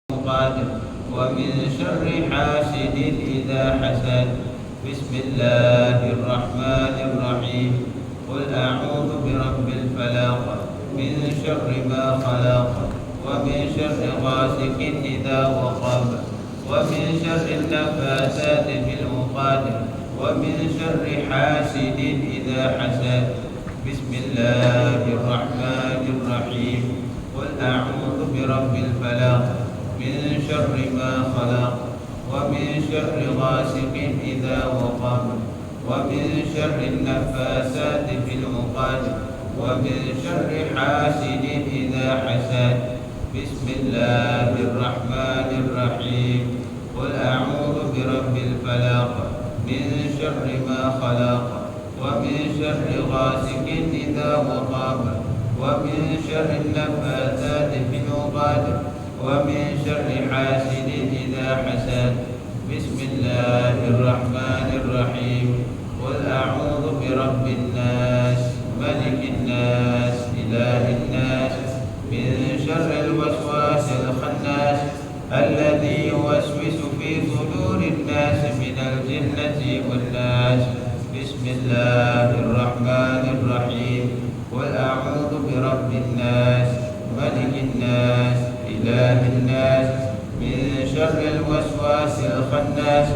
قادر ومن شر حاسد إذا حسد. بسم الله الرحمن الرحيم. قل أعوذ برب الفلق من شر ما خلق ومن شر غاسق إذا وقب ومن شر النفاثات في العقد ومن شر حاسد إذا حسد. بسم الله الرحمن الرحيم. قل أعوذ برب الفلق من شر ما خلق ومن شر غاسق إذا وقب ومن شر النفاثات في العقد ومن شر حاسد إذا حسد. بسم الله الرحمن الرحيم. قل أعوذ برب الفلق من شر ما خلق ومن شر غاسق إذا وقب ومن شر النفاثات في العقد ومن شر حاسد إذا حسد. بسم الله الرحمن الرحيم. قل أعوذ برب الناس ملك الناس إله الناس من شر الوسواس الخناس الذي يوسوس في صدور الناس من الجنة والناس. بسم الله الرحمن الرحيم. قل أعوذ برب الناس ملك الناس إله الناس من شر الوسواس الخناس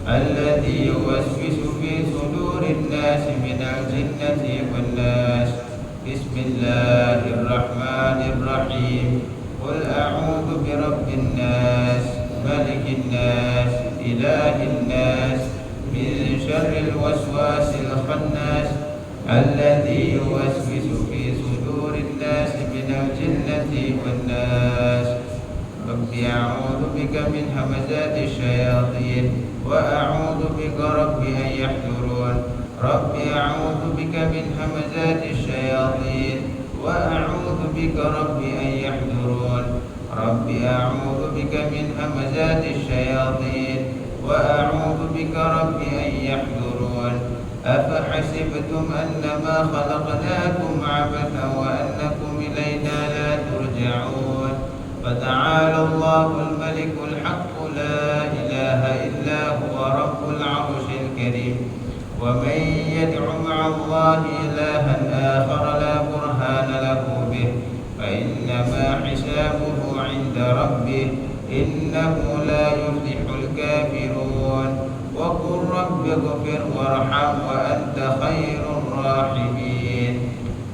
الذي يوسوس في صدور الناس من الجنة والناس. بسم الله الرحمن الرحيم. قل أعوذ برب الناس ملك الناس إله الناس من شر الوسواس الخناس الذي يوسوس في صدور الناس من الجنة والناس. رب أعوذ بك من همزات الشياطين وأعوذ بك رب أن يحضرون. رب أعوذ بك من همزات الشياطين وأعوذ بك رب أن يحضرون. رب أعوذ بك من همزات الشياطين وأعوذ بك رب أن يحضرون. أفحسبتم أنما خلقناكم عبثا وأنكم إلينا لا ترجعون. فتعالى الله الملك الحق لا إله إلا هو رب العرش الكريم. ومن يدع مع الله إلها آخر لا برهان له به فإنما حسابه عند ربه إنه لا يفلح الكافرون. وقل رب اغفر وارحم وأنت خير الراحمين.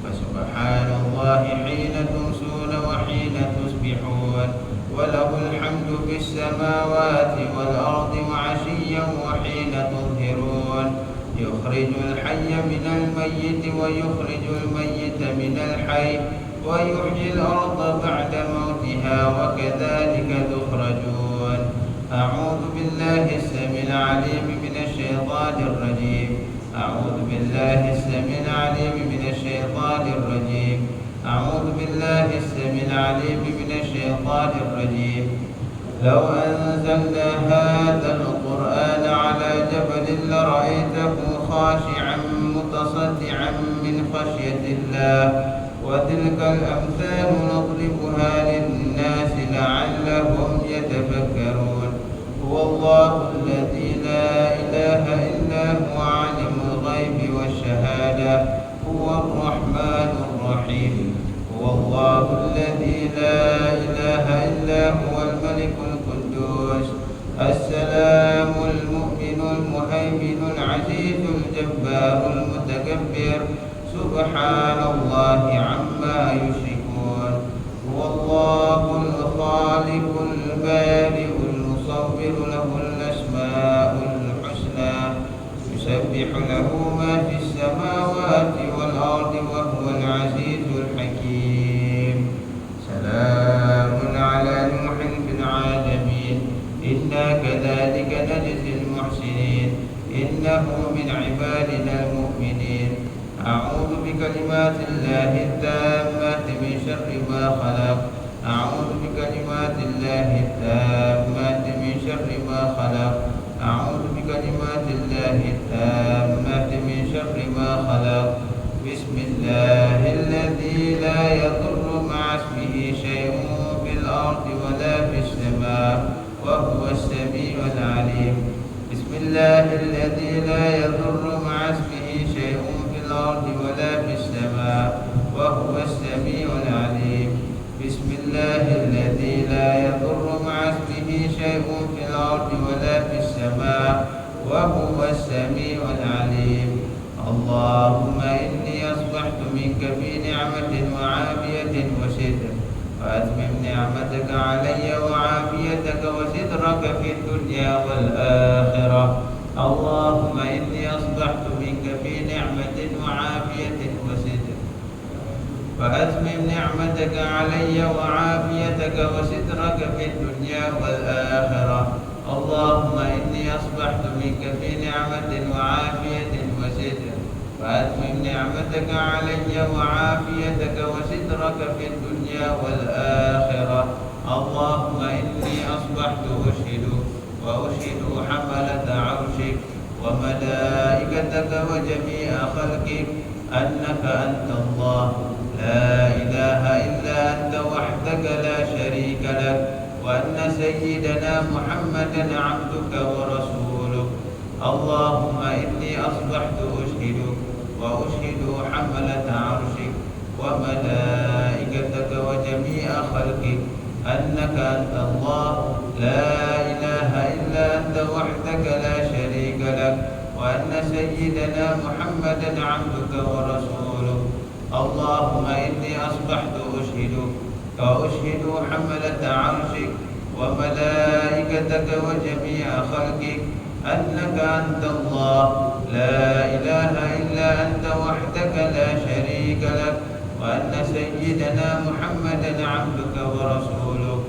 فسبحان الله حين تمسون وحين تصبحون وله الحمد في السماوات والأرض وعشيا وحين تظهرون. يخرج الحي من الميت ويخرج الميت من الحي ويحيي الأرض بعد موتها وكذلك تخرجون. أعوذ بالله السميع العليم من الشيطان الرجيم. أعوذ بالله السميع العليم من الشيطان الرجيم. أعوذ بالله السميع العليم من الشيطان الرجيم. لو أنزلنا هذا القرآن على جبل لرأيته خاشعا متصدعا من خشية الله. وتلك الأمثال نضربها للناس لعلهم يتفكرون. هو الله الذي لا إله إلا هو عالم الغيب والشهادة هو الرحمن الرحيم. هو الله الذي لا إله إلا هو الملك القدوس السلام المؤمن المهيمن العزيز الجبار المتكبر. سبحان الله عما يشركون. هو الله الخالق البارئ المصور له الأسماء الحسنى يسبح له ما في السماوات والأرض وهو العزيز الحكيم. سلام على نوح في العالمين إنا كذلك نجزي المحسنين إنه من عبادنا المؤمنين. أعوذ بكلمات الله التامات من شر ما خلق. أعوذ بكلمات الله التامات من شر ما خلق. أعوذ بكلمات الله التامات من شر ما خلق. بسم الله الذي لا يضر مع اسمه شيء في الأرض ولا في السماء الذي لا يضر مع اسمه شيء في الأرض ولا في السماء وهو السميع العليم. بسم الله الذي لا يضر مع اسمه شيء في الأرض ولا في السماء وهو السميع العليم. اللهم إني أصبحت منك في نعمة وعافية وستر، فأتمم نعمتك علي وعافيتك وسترك في الدنيا والآخرة. اللهم إني أصبحت منك في نعمة وعافية وستر، فأتمم نعمتك علي وعافيتك وسترك في الدنيا والآخرة. اللهم إني أصبحت منك في نعمة وعافية وستر، فأتمم نعمتك علي وعافيتك وسترك في الدنيا والآخرة. اللهم إني أصبحت أشهدك وأشهد حملة عرشك وملائكتك وجميع خلقك أنك أنت الله لا إله إلا أنت وحدك لا شريك لك، وأن سيدنا محمدا عبدك ورسولك. اللهم إني أصبحت أشهدك وأشهد حملة عرشك وملائكتك وجميع خلقك أنك أنت الله لا إله إلا أنت وحدك لا شريك لك، وأن سيدنا محمدا عبدك ورسولك. اللهم إني أصبحت أشهدك وأشهد حملة عرشك وملائكتك وجميع خلقك أنك أنت الله لا إله إلا أنت وحدك لا شريك لك، وأن سيدنا محمدا عبدك ورسولك.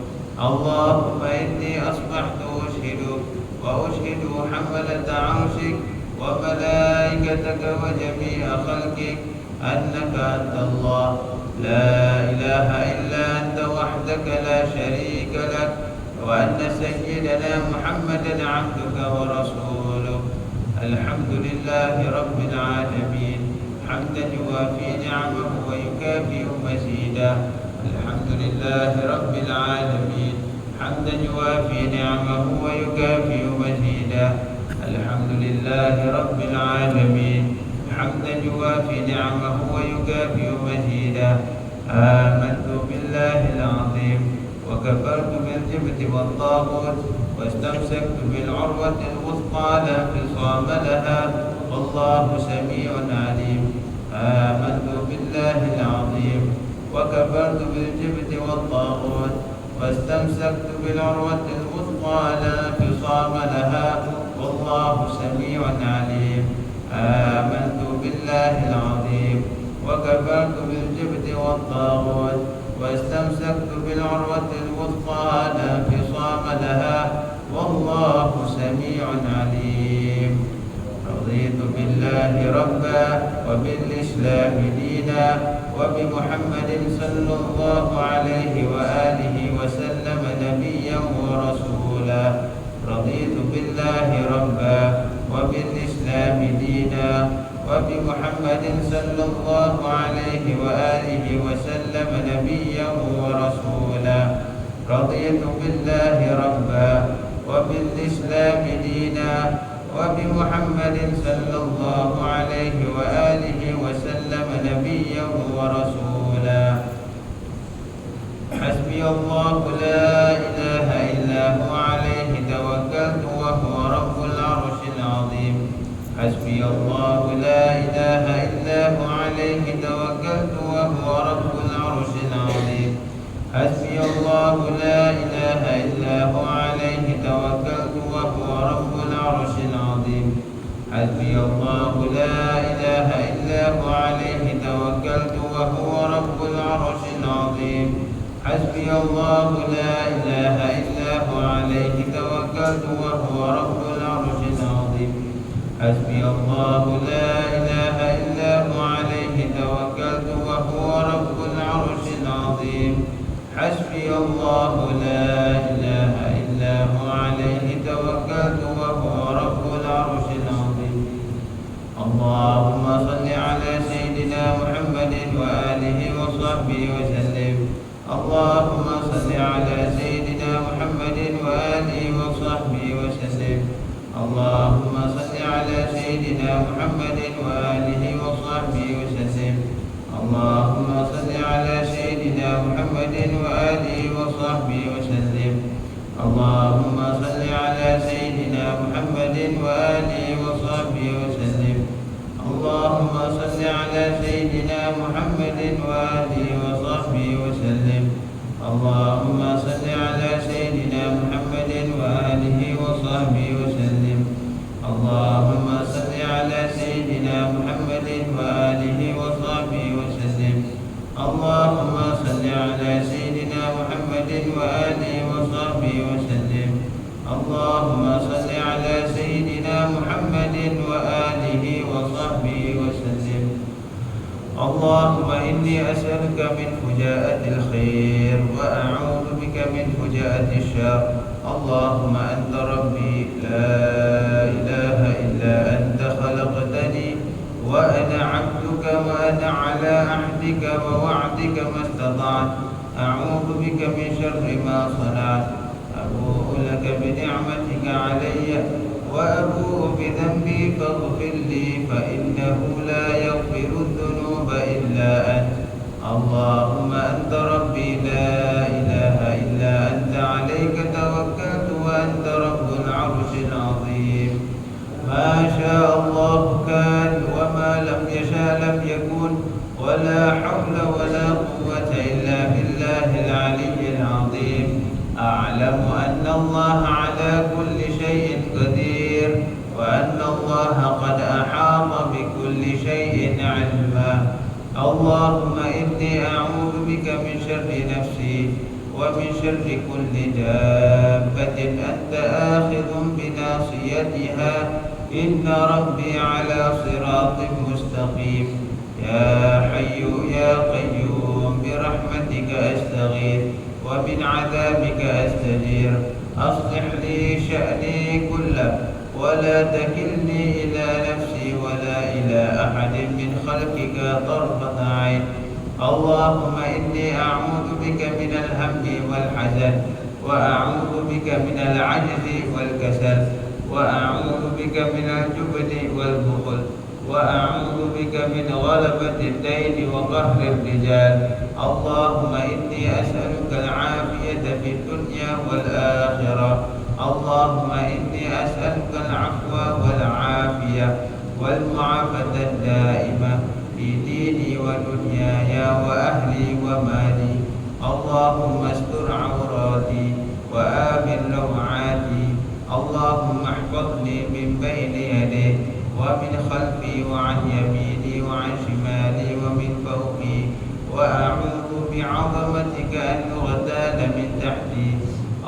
اللهم إني أصبحت أشهدك وأشهد حملة عرشك وملائكتك وجميع خلقك أنك أنت الله لا إله إلا أنت وحدك لا شريك لك، وأن سيدنا محمدا عبدك ورسولك. الحمد لله رب العالمين حمدا يوافي نعمه ويكافئ مزيدا. الحمد لله رب العالمين حمدا يوافي نعمه ويكافئ مزيدا. الحمد لله رب العالمين حمدا يوافي نعمه ويكافئ مزيدا. آمنت بالله العظيم وكفرت بالجبت والطاغوت واستمسكت بالعروة الوثقى لا انفصام لها والله سميع عليم. آمنت بالله العظيم وكفرت بالجبت والطاغوت واستمسكت بالعروة الوثقى لا انفصام لها والله سميع عليم. آمنت بالله العظيم وكفرت بالجبت والطاغوت واستمسكت بالعروة الوثقى لا انفصام لها والله سميع عليم. رضيت بالله ربا وبالإسلام دينا وبمحمد صلى الله عليه وآله وسلم نبيا ورسولا. رضيت بالله ربا وبالإسلام دينا وبمحمد صلى الله عليه وآله وسلم نبيا ورسولا. رضيت بالله ربا وبالإسلام دينا وبمحمد صلى الله عليه وآله وسلم نبيا ورسولا. حسبي الله لا إله إلا هو عليه توكلت وهو رب العرش العظيم. حسبي الله لا إله إلا هو عليه توكلت وهو رب العرش العظيم. حسبي الله لا إله إلا هو عليه توكلت وهو رب العرش العظيم. حسبي الله لا إله إلا هو عليه توكلت وهو رب العرش العظيم. حسبي الله لا إله إلا هو عليه توكلت وهو رب العرش العظيم. حسبي الله لا إله إلا هو عليه توكلت وهو رب العرش العظيم. حسبي الله لا إله إلا هو عليه توكلت وهو رب العرش العظيم. اللهم صل على سيدنا محمد وآله وصحبه وسلم. اللهم صل على سيدنا محمد وآله وصحبه وسلم. اللهم صل اللهم صل على سيدنا محمد وآله وصحبه وسلم. اللهم صل على سيدنا محمد وآله وصحبه وسلم. اللهم صل على سيدنا محمد وآله وصحبه وسلم. اللهم صل على سيدنا محمد وآله وصحبه وسلم. اللهم صل على سيدنا محمد وآله وصحبه وسلم. اللهم صل على سيدنا محمد وآله وصحبه وسلم. اللهم إني أسألك من فجاءة الخير وأعوذ بك من فجاءة الشر. اللهم أنت ربي لا إله إلا أنت خلقتني وأنا عبدك وأنا على عهدك ووعدك ما استطعت. أعوذ بك من شر ما صنعت. أبوء لك بنعمتك علي وأبوء بذنبي فاغفر لي فإنه لا يغفر الذنوب إلا أنت. اللهم أنت ربي لا إله إلا أنت عليك توكلت وأنت رب العرش العظيم. ما شاء الله كان وما لم يشاء لم يكن ولا حول ولا قوة إلا بالله العلي العظيم. أعلم أن الله على كل شيء قدير وأن الله قد أحاط بكل شيء علما. اللهم إني أعوذ بك من شر نفسي ومن شر كل دابة أنت آخذ بناصيتها إن ربي على صراط مستقيم. يا حي يا قيوم برحمتك أستغيث ومن عذابك أستجير. أصلح لي شأني كله ولا تكلني إلى نفسي ولا إلى أحد من خلقك طرفة عين. اللهم إني أعوذ بك من الهم والحزن وأعوذ بك من العجز والكسل وأعوذ بك من الجبن والبخل وأعوذ بك من غلبة الدين وقهر الرجال. اللهم إني أسألك العافية في الدنيا والآخرة. اللهم إني أسألك العفو والعافية والمعافاة الدائمة في ديني ودنياي وأهلي ومالي. اللهم استر عوراتي وآمن روعاتي. اللهم احفظني من بين يدي ومن خلفي وعن يميني وعن شمالي ومن فوقي. وأعوذ بعظمتك أن أغتال من تحتي.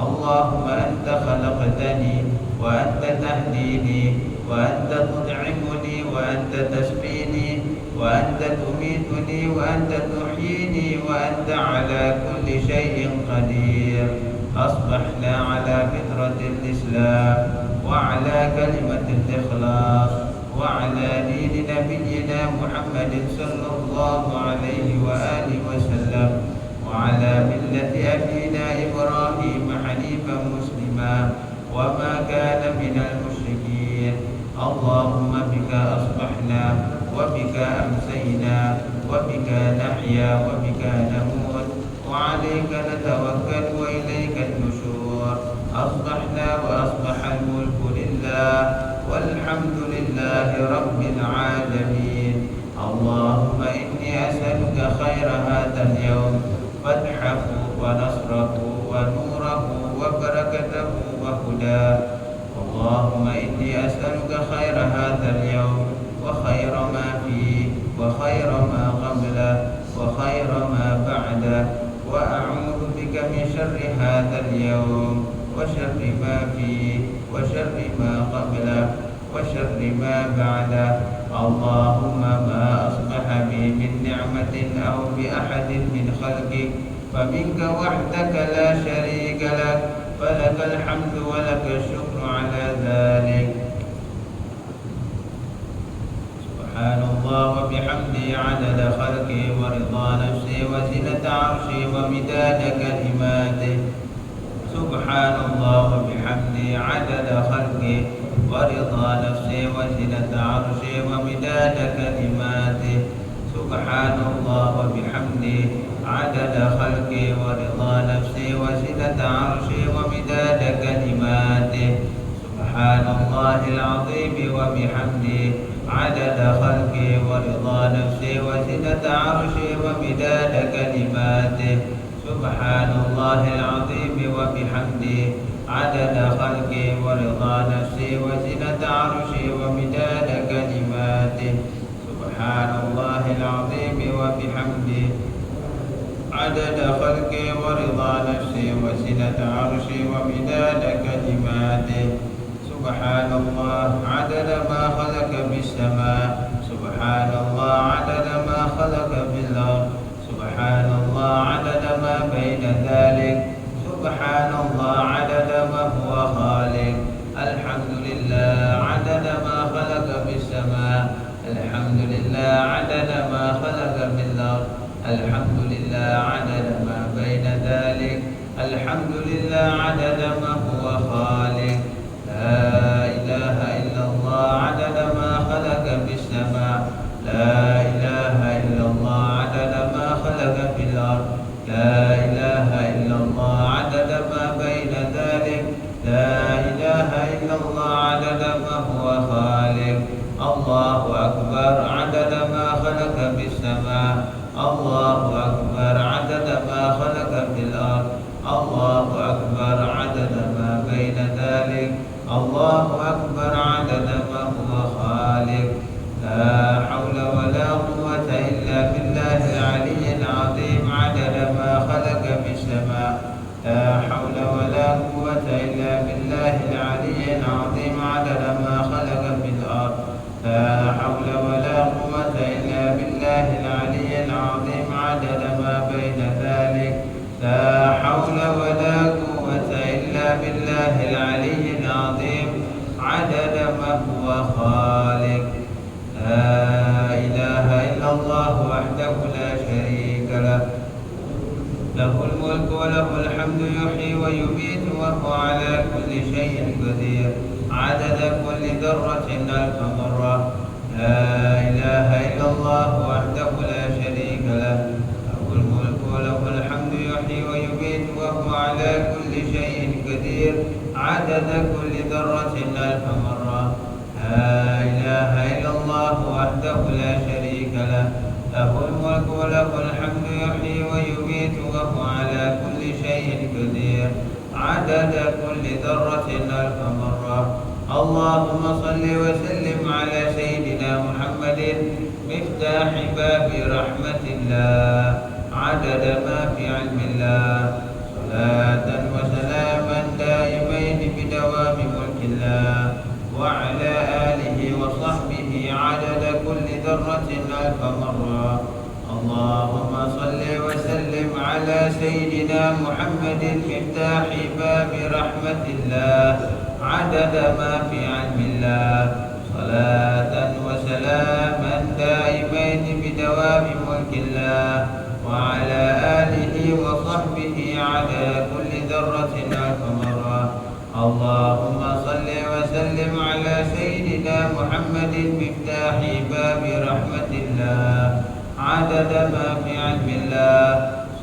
اللهم أنت خلقتني وأنت تهديني وأنت تطعمني وأنت تسقيني وأنت تميتني وأنت تحييني وأنت على كل شيء قدير. أصبحنا على فطرة الإسلام وعلى كلمة الإخلاص وعلى دين نبينا محمد صلى الله عليه وآله وسلم وعلى ملة أبينا إبراهيم حنيفا مسلما وما كان من المشركين. اللهم بك أصبحنا وبك أمسينا وبك نحيا وبك نموت وعليك نتوكل وإليك النشور. أصبحنا وأصبح الملك لله والحمد لله رب العالمين. اللهم إني أسألك خير هذا اليوم فتحه ونصره ونوره وبركته وهداه. اللهم إني أسألك خير هذا اليوم وخير ما فيه وخير ما قبله وخير ما بعده. وأعوذ بك من شر هذا اليوم وشر ما فيه وشر ما قبله وشر ما بعده. اللهم ما أصبح بي من نعمة أو بأحد من خلقك فمنك وحدك لا شريك لك فلك الحمد ولك الشكر على ذلك. سبحان الله وبحمده عدد خلقه ورضا نفسه وزنة عرشه ومداد كلماته. سبحان الله وبحمده عدد خلقه ورضا نفسه وزنة عرشه ومداد كلماته. سبحان الله وبحمده عدد خلقه ورضا نفسه وزنة عرشه ومداد سبحان الله العظيم وبحمده عدد خلقه ورضا نفسه وزنة عرشه ومداد كلماته سبحان الله العظيم وبحمده عدد خلقه ورضا نفسه وزنة عرشه ومداد كلماته سبحان الله العظيم وبحمده عدد خلقه ورضا نفسه وزنة عرشه ومداد كلماته سبحان الله عدد ما خلق في السماء سبحان الله عدد ما خلق في الأرض سبحان الله عدد ما بين ذلك سبحان الله عدد ما هو خالق الحمد لله عدد ما خلق في السماء الحمد لله عدد ما خلق في الأرض الحمد لله عدد ما بين ذلك الحمد لله عدد ما هو خالق لا إله إلا الله عدد ما خلق في السماء لا إله إلا الله عدد ما خلق في الأرض لا إله إلا الله عدد ما بين ذلك لا إله إلا الله عدد ما هو خالق الله أكبر عدد ما خلق في السماء الله أكبر عدد ما خلق في الأرض الله أكبر عدد ما بين ذلك الله أكبر عدد ما هو خالق لا حول ولا قوة إلا بالله العلي العظيم عدد ما خلق في السماء لا حول ولا قوة إلا بالله العلي العظيم عدد ما خلق في الأرض لا حول ولا قوة إلا بالله العلي العظيم عدد ما بين ذلك لا حول ولا قوة إلا بالله العلي العظيم عدد ما هو خالق لا إله إلا الله وحده لا شريك له له الملك وله الحمد يحيي ويميت وهو على كل شيء قدير عدد كل ذرة ألف مرة لا إله إلا الله وحده لا شريك له له الملك وله الحمد يحيي ويميت وهو على كل شيء قدير عدد كل ذرة ألف مرة لا إله إلا الله وحده لا شريك له له الملك وله الحمد يحيي ويميت وهو على كل شيء قدير عدد كل ذرة ألف مرة اللهم صل وسلم على سيدنا محمد مفتاح باب رحمة الله عدد ما في علم الله صلاة وسلاما دائمين بدوام ملك الله وعلى آله وصحبه عدد كل ذرة ألف مرة اللهم صل وسلم على سيدنا محمد مفتاح باب رحمة الله عدد ما في علم الله صلاة وسلاما دائمين بدوام ملك الله وعلى آله وصحبه عدد كل ذرة ألف مرة اللهم صل وسلم على سيدنا محمد مفتاح باب رحمة الله عدد ما في علم الله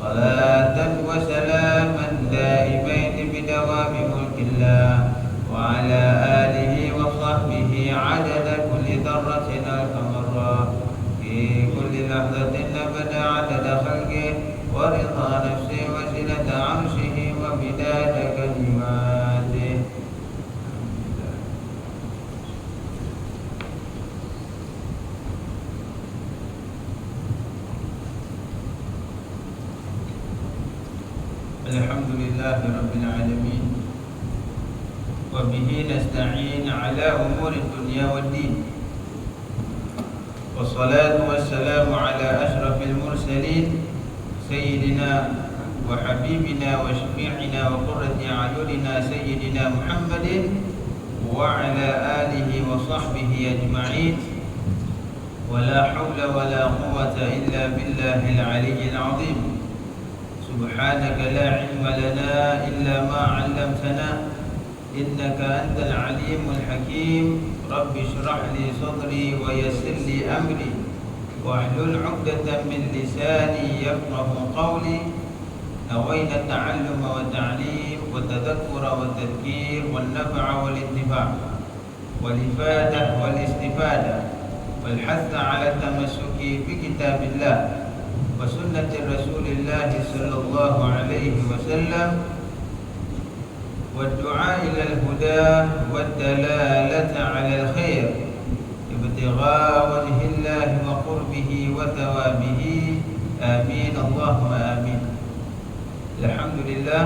صلاة وسلاما دائمين بدوام ملك الله وعلى آله وصحبه عدد كل ذرة ألف مرة في كل لحظة أبدا عدد خلقه ورضا نفسه وزنة عرشه ومداد كلماته الحمد لله رب العالمين وبه نستعين على أمور الدنيا والدين والصلاة والسلام على أشرف المرسلين سيدنا وحبيبنا وشفيعنا وقرة أعيننا سيدنا محمد وعلى آله وصحبه أجمعين ولا حول ولا قوة إلا بالله العلي العظيم سبحانك لا علم لنا إلا ما علمتنا إنك أنت العليم الحكيم رب اشرح لي صدري ويسر لي أمري واحلل عقدة من لساني يفقه قولي نوينا التعلم والتعليم والتذكر والتذكير والنفع والانتفاع والإفادة والاستفادة والحث على التمسك بكتاب الله وسنة رسول الله صلى الله عليه وسلم والدعاء إلى الهدى والدلالة على الخير ابتغاء وجه الله وقربه وثوابه آمين اللهم آمين. Alhamdulillah,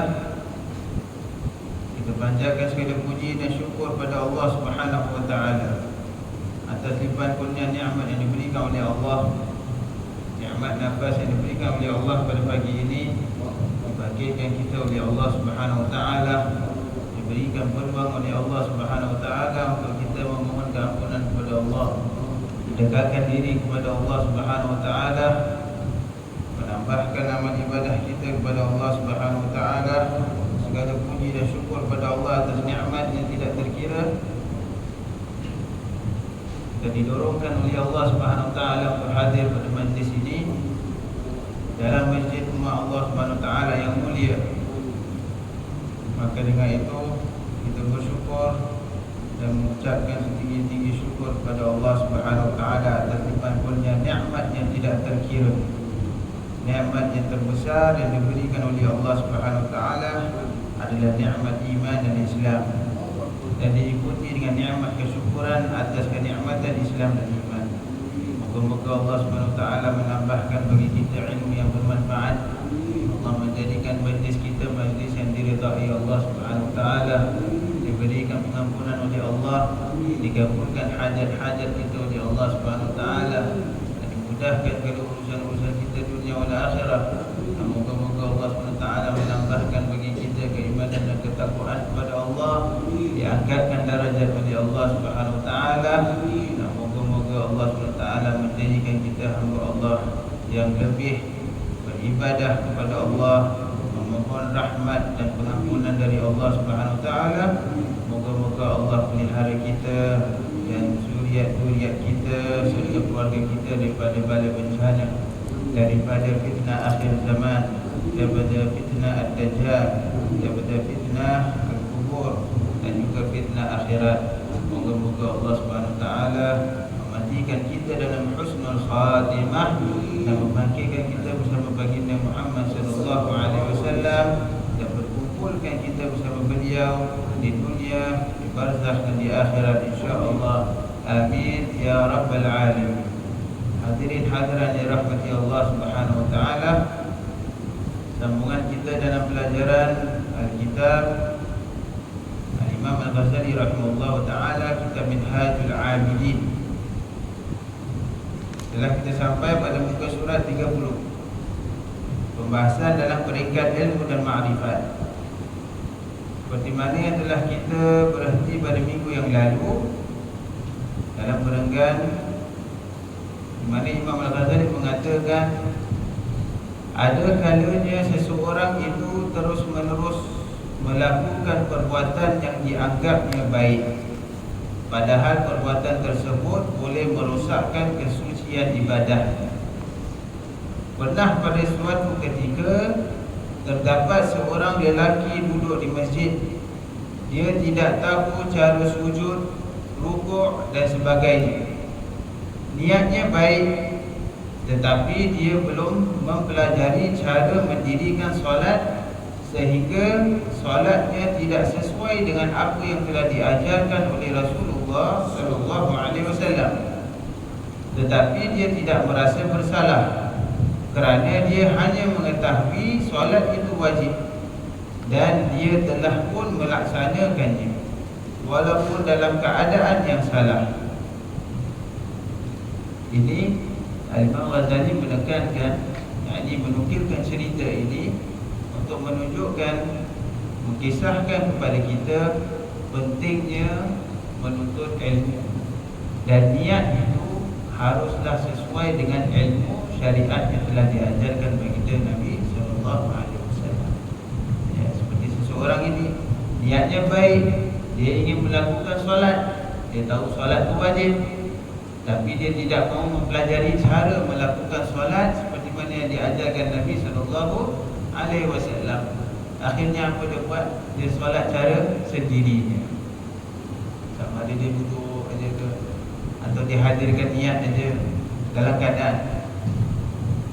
kita panjatkan segala puji dan syukur pada Allah Subhanahu wa taala atas limpahan kurnia nikmat yang diberikan oleh Allah, nikmat nafas yang diberikan oleh Allah pada pagi ini, dibagikan kita oleh Allah Subhanahu wa taala, diberikan peluang oleh Allah Subhanahu wa taala untuk kita memohon ampunan kepada Allah, mendekatkan diri kepada Allah Subhanahu wa taala, menambahkan amal ibadah kita kepada Allah Subhanahu wa taala. Segala puji dan syukur pada Allah atas nikmat yang tidak terkira. Kita didorongkan oleh Allah Subhanahu wa taala untuk hadir pada majlis ini dalam masjid rumah Allah Subhanahu wa taala yang mulia. Maka dengan itu kita bersyukur dan mengucapkan setinggi-tinggi syukur kepada Allah Subhanahu wa taala atas limpahan kurnia nikmat yang tidak terkira. Nikmat yang terbesar yang diberikan oleh Allah Subhanahu wa taala adalah nikmat iman dan Islam, dan diikuti dengan nikmat kesyukuran atas kenikmatan Islam dan iman. Moga-moga Allah Subhanahu wa taala menambahkan bagi kita ilmu yang bermanfaat. Allah menjadikan majlis kita majlis yang diridai Allah Subhanahu wa taala, diberikan pengampunan oleh Allah, dikabulkan hajat-hajat kita oleh Allah Subhanahu wa taala, dan dimudahkan segala urusan-urusan kita dunia wal akhirah. Moga-moga Allah Subhanahu wa taala menambahkan bagi kita keimanan dan ketakwaan kepada Allah, diangkatkan darajat oleh Allah Subhanahu wa taala, dan moga-moga Allah Subhanahu wa taala menjadikan kita hamba Allah yang lebih beribadah kepada Allah, memohon rahmat dan pengampunan dari Allah Subhanahu wa taala. Moga-moga Allah pelihara kita dan zuriat-zuriat kita serta keluarga kita daripada bala bencana, daripada fitnah akhir zaman, daripada fitnah ad-dajjal, daripada fitnah al-kubur, dan juga fitnah akhirat. Moga-moga Allah Subhanahu wa taala mematikan kita dalam husnul khatimah dan membangkitkan kita bersama baginda Muhammad sallallahu alaihi wasallam, dan berkumpulkan kita bersama beliau di dunia, di barzakh dan di akhirat insya-Allah. Amin ya rabbal alamin. Hadirin hadirat yang dirahmati Allah Subhanahu wa taala, sambungan kita dalam pelajaran Al-Kitab Al-Imam Al-Ghazali rahimahullah taala, kitab Minhajul Abidin. Setelah kita sampai pada muka surat 30, pembahasan dalam peringkat ilmu dan ma'rifat. Seperti mana yang telah kita berhenti pada minggu yang lalu dalam perenggan, di mana Imam Al-Ghazali mengatakan ada kalanya seseorang itu terus-menerus melakukan perbuatan yang dianggapnya baik, padahal perbuatan tersebut boleh merosakkan kesucian ibadah. Pernah pada suatu ketika terdapat seorang lelaki duduk di masjid. Dia tidak tahu cara sujud, rukuk dan sebagainya. Niatnya baik, tetapi dia belum mempelajari cara mendirikan solat, sehingga solatnya tidak sesuai dengan apa yang telah diajarkan oleh Rasulullah sallallahu alaihi wasallam. Tetapi dia tidak merasa bersalah kerana dia hanya mengetahui solat itu wajib dan dia telah pun melaksanakannya walaupun dalam keadaan yang salah. Ini Al-Imam Ghazali menekankan, yakni menukilkan cerita ini untuk menunjukkan, mengisahkan kepada kita pentingnya menuntut ilmu, dan niat itu haruslah sesuai dengan ilmu syariat yang telah diajarkan baginda Nabi sallallahu alaihi wasallam. Ya, seperti seseorang ini niatnya baik, dia ingin melakukan solat, dia tahu solat itu wajib, tapi dia tidak mahu mempelajari cara melakukan solat seperti mana yang diajarkan Nabi sallallahu alaihi wasallam. Akhirnya apa dia buat? Dia solat cara sendirinya. Sama ada dia duduk aja ke, atau dia hadirkan niat aja dalam keadaan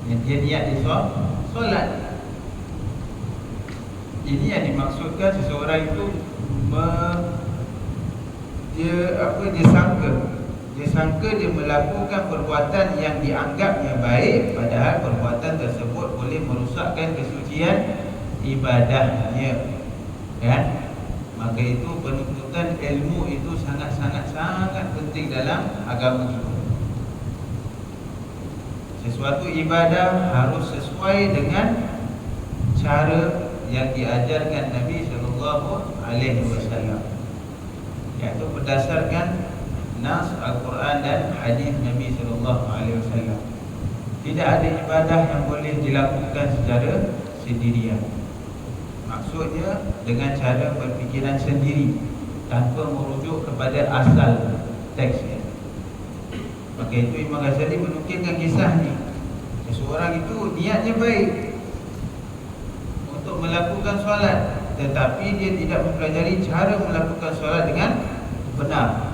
dia niat dia solat. Ini yang dimaksudkan seseorang itu dia sangka dia melakukan perbuatan yang dianggapnya baik, padahal perbuatan tersebut boleh merosakkan kesucian ibadahnya, kan? Maka itu penuntutan ilmu itu sangat penting dalam agama kita. Sesuatu ibadah harus sesuai dengan cara yang diajarkan Nabi sallallahu alaihi wasallam, iaitu berdasarkan nas Al-Quran dan hadis Nabi sallallahu alaihi wasallam. Tidak ada ibadah yang boleh dilakukan secara sendirian. Maksudnya dengan cara berfikiran sendiri tanpa merujuk kepada asal teksnya. Maka itu Imam Ghazali menukilkan kisah ni. Seseorang itu niatnya baik untuk melakukan solat, tetapi dia tidak mempelajari cara melakukan solat dengan benar.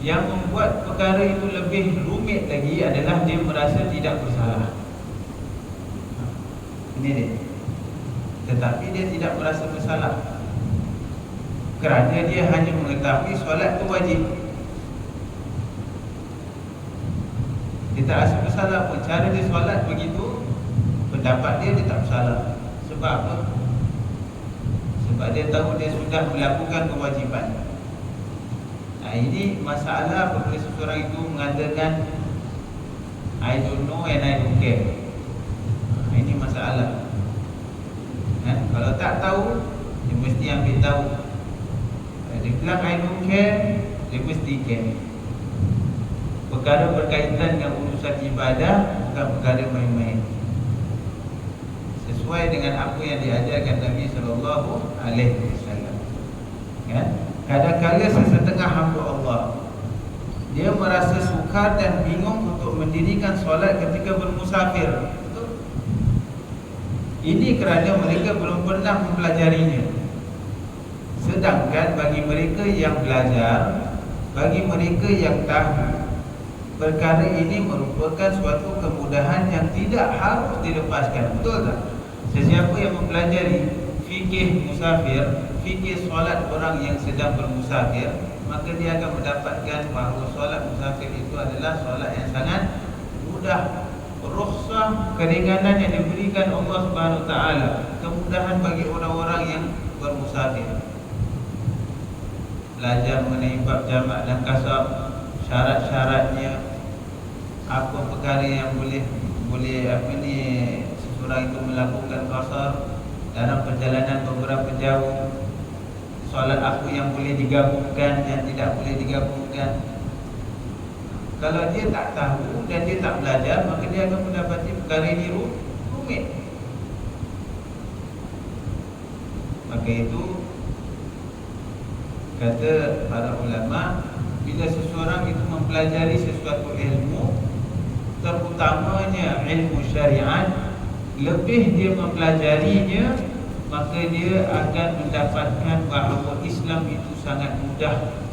Yang membuat perkara itu lebih rumit lagi adalah dia merasa tidak bersalah. Ini dia. Tetapi dia tidak merasa bersalah kerana dia hanya mengetahui solat itu wajib. Dia tak rasa bersalah pun. Cara dia solat begitu, pendapat dia tak bersalah. Sebab apa? Sebab dia tahu dia sudah melakukan kewajipan. Nah, ini masalah apabila seseorang itu mengatakan I don't know and I don't care. Ini masalah. Kalau tak tahu, dia mesti ambil tahu. Kalau dia bilang I don't care, dia mesti care. Perkara berkaitan dengan urusan ibadah bukan perkara main-main. Sesuai dengan apa yang diajarkan Nabi sallallahu alaihi wasallam. Kan? Kadang-kadang sesetengah hamba Allah, dia merasa sukar dan bingung untuk mendirikan solat ketika bermusafir. Ini kerana mereka belum pernah mempelajarinya. Sedangkan bagi mereka yang belajar, bagi mereka yang tahu, perkara ini merupakan suatu kemudahan yang tidak harus dilepaskan. Betul tak? Sesiapa yang mempelajari fikih musafir, fikih solat orang yang sedang bermusafir, maka dia akan mendapatkan bahawa solat musafir itu adalah solat yang sangat mudah. Rukhsah, keringanan yang diberikan Allah Subhanahu Wa Taala, kemudahan bagi orang-orang yang bermusafir. Belajar mengenai bab jamak dan kasar, syarat-syaratnya, apa perkara yang boleh seseorang itu melakukan kasar dalam perjalanan beberapa jauh, solat apa yang boleh digabungkan dan tidak boleh digabungkan. Kalau dia tak tahu dan dia tak belajar, maka dia akan mendapati perkara ini rumit. Maka itu kata para ulama, bila seseorang itu mempelajari sesuatu ilmu, terutamanya ilmu syariat, lebih dia mempelajarinya, maka dia akan mendapatkan bahawa Islam itu sangat mudah.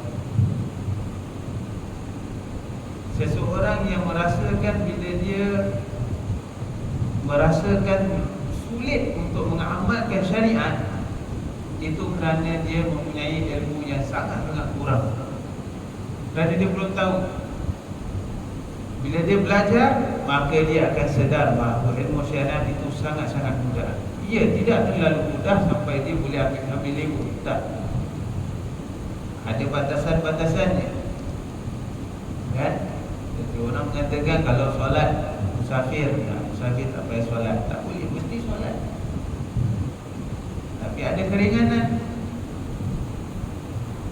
Seseorang yang merasakan bila dia merasakan sulit untuk mengamalkan syariat, itu kerana dia mempunyai ilmu yang sangat-sangat kurang, kerana dia belum tahu. Bila dia belajar, maka dia akan sedar bahawa ilmu syariat itu sangat-sangat mudah. Ia tidak terlalu mudah sampai dia boleh ambil ilmu. Tak. Ada batasan-batasannya, kan? Jadi orang mengatakan kalau solat musafir, musafir tak payah solat. Tak boleh, mesti solat. Tapi ada keringanan,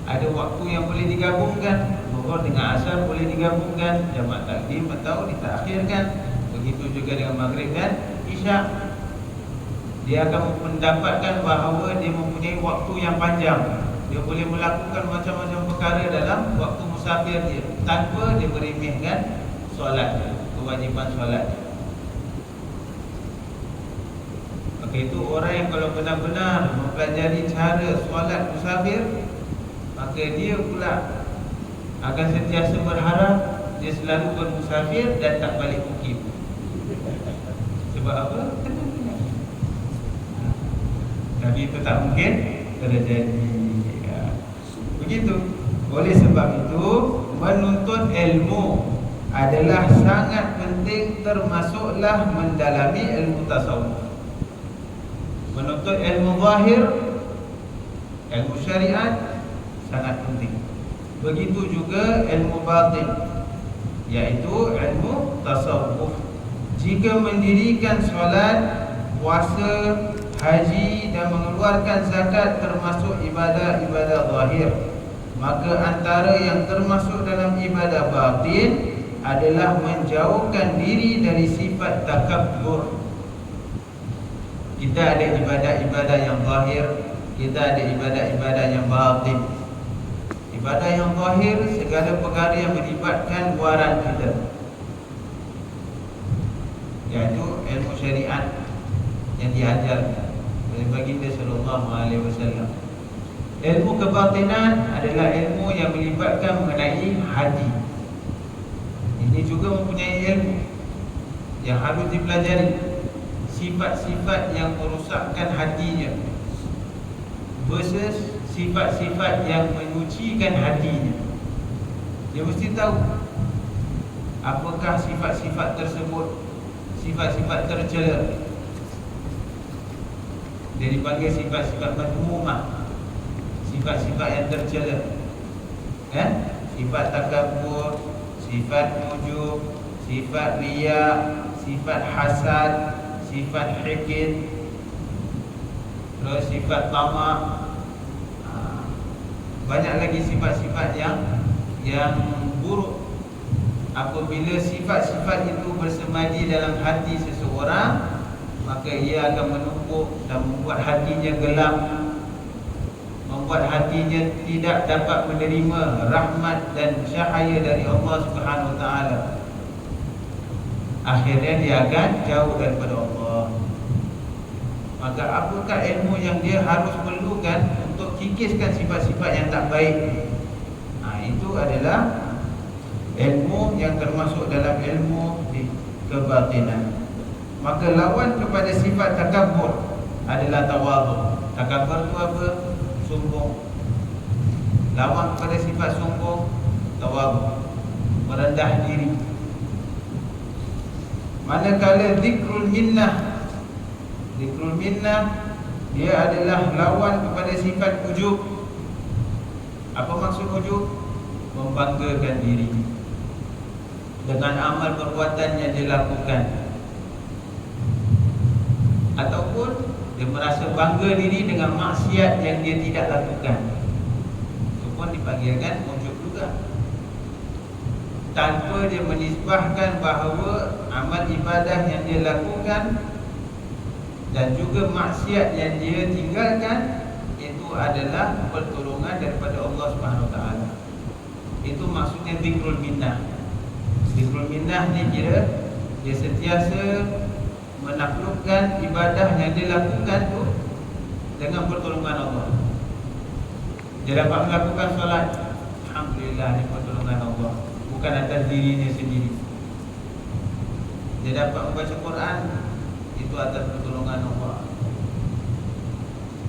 ada waktu yang boleh digabungkan. Zuhur dengan asar boleh digabungkan, jamak takdim atau ditakhirkan. Begitu juga dengan maghrib dan isyak. Dia akan mendapatkan bahawa dia mempunyai waktu yang panjang. Dia boleh melakukan macam-macam perkara dalam waktu musafir dia, tanpa dia meremehkan solat, kewajipan solat. Maka itu orang yang kalau benar-benar mempelajari cara solat musafir, maka dia pula akan sentiasa berharap dia selalu bermusafir dan tak balik mukim. Sebab apa? Tapi itu tak mungkin terjadi. Begitu. Oleh sebab itu, menuntut ilmu adalah sangat penting, termasuklah mendalami ilmu tasawuf. Menuntut ilmu zahir, ilmu syariat sangat penting. Begitu juga ilmu batin, iaitu ilmu tasawuf. Jika mendirikan solat, puasa, haji dan mengeluarkan zakat termasuk ibadah-ibadah zahir, maka antara yang termasuk dalam ibadah batin adalah menjauhkan diri dari sifat takabbur. Kita ada ibadah-ibadah yang zahir, kita ada ibadah-ibadah yang batin. Ibadah yang zahir, segala perkara yang melibatkan waran kita, iaitu ilmu syariat yang diajar oleh baginda sallallahu alaihi wasallam. Ilmu kebatinan adalah ilmu yang melibatkan mengenai hati. Ini juga mempunyai ilmu yang harus dipelajari. Sifat-sifat yang merosakkan hatinya versus sifat-sifat yang menyucikan hatinya. Dia mesti tahu apakah sifat-sifat tersebut sifat-sifat tercela. Dia dipanggil sifat-sifat madhumah, sifat-sifat yang tercela. Sifat takabur, sifat ujub, sifat riya, sifat hasad, sifat hikid, terus sifat tamak. Banyak lagi sifat-sifat yang buruk. Apabila sifat-sifat itu bersemadi dalam hati seseorang, maka ia akan menumpuk dan membuat hatinya gelap, membuat hatinya tidak dapat menerima rahmat dan cahaya dari Allah Subhanahu Wa Taala. Akhirnya dia akan jauh daripada Allah. Maka apakah ilmu yang dia harus perlukan untuk kikiskan sifat-sifat yang tak baik? Itu adalah ilmu yang termasuk dalam ilmu di kebatinan. Maka lawan kepada sifat takabur adalah tawadhu. Takabur itu apa? Sombong. Lawan kepada sifat sombong, tawadhu, merendah diri. Manakala zikrul minnah, zikrul minnah dia adalah lawan kepada sifat ujub. Apa maksud ujub? Membanggakan diri dengan amal perbuatan yang dia lakukan, ataupun dia merasa bangga diri dengan maksiat yang dia tidak lakukan. Itu pun dipanggilkan ujub juga, tanpa dia menisbahkan bahawa amal ibadah yang dia lakukan dan juga maksiat yang dia tinggalkan itu adalah pertolongan daripada Allah Subhanahu Wa Taala. Itu maksudnya zikrul minnah. Zikrul minnah ni kira dia sentiasa menaklukkan ibadah yang dia lakukan tu dengan pertolongan Allah. Dia dapat melakukan solat, alhamdulillah, ni pertolongan Allah, bukan atas dirinya sendiri. Dia dapat membaca Quran, itu atas pertolongan Allah.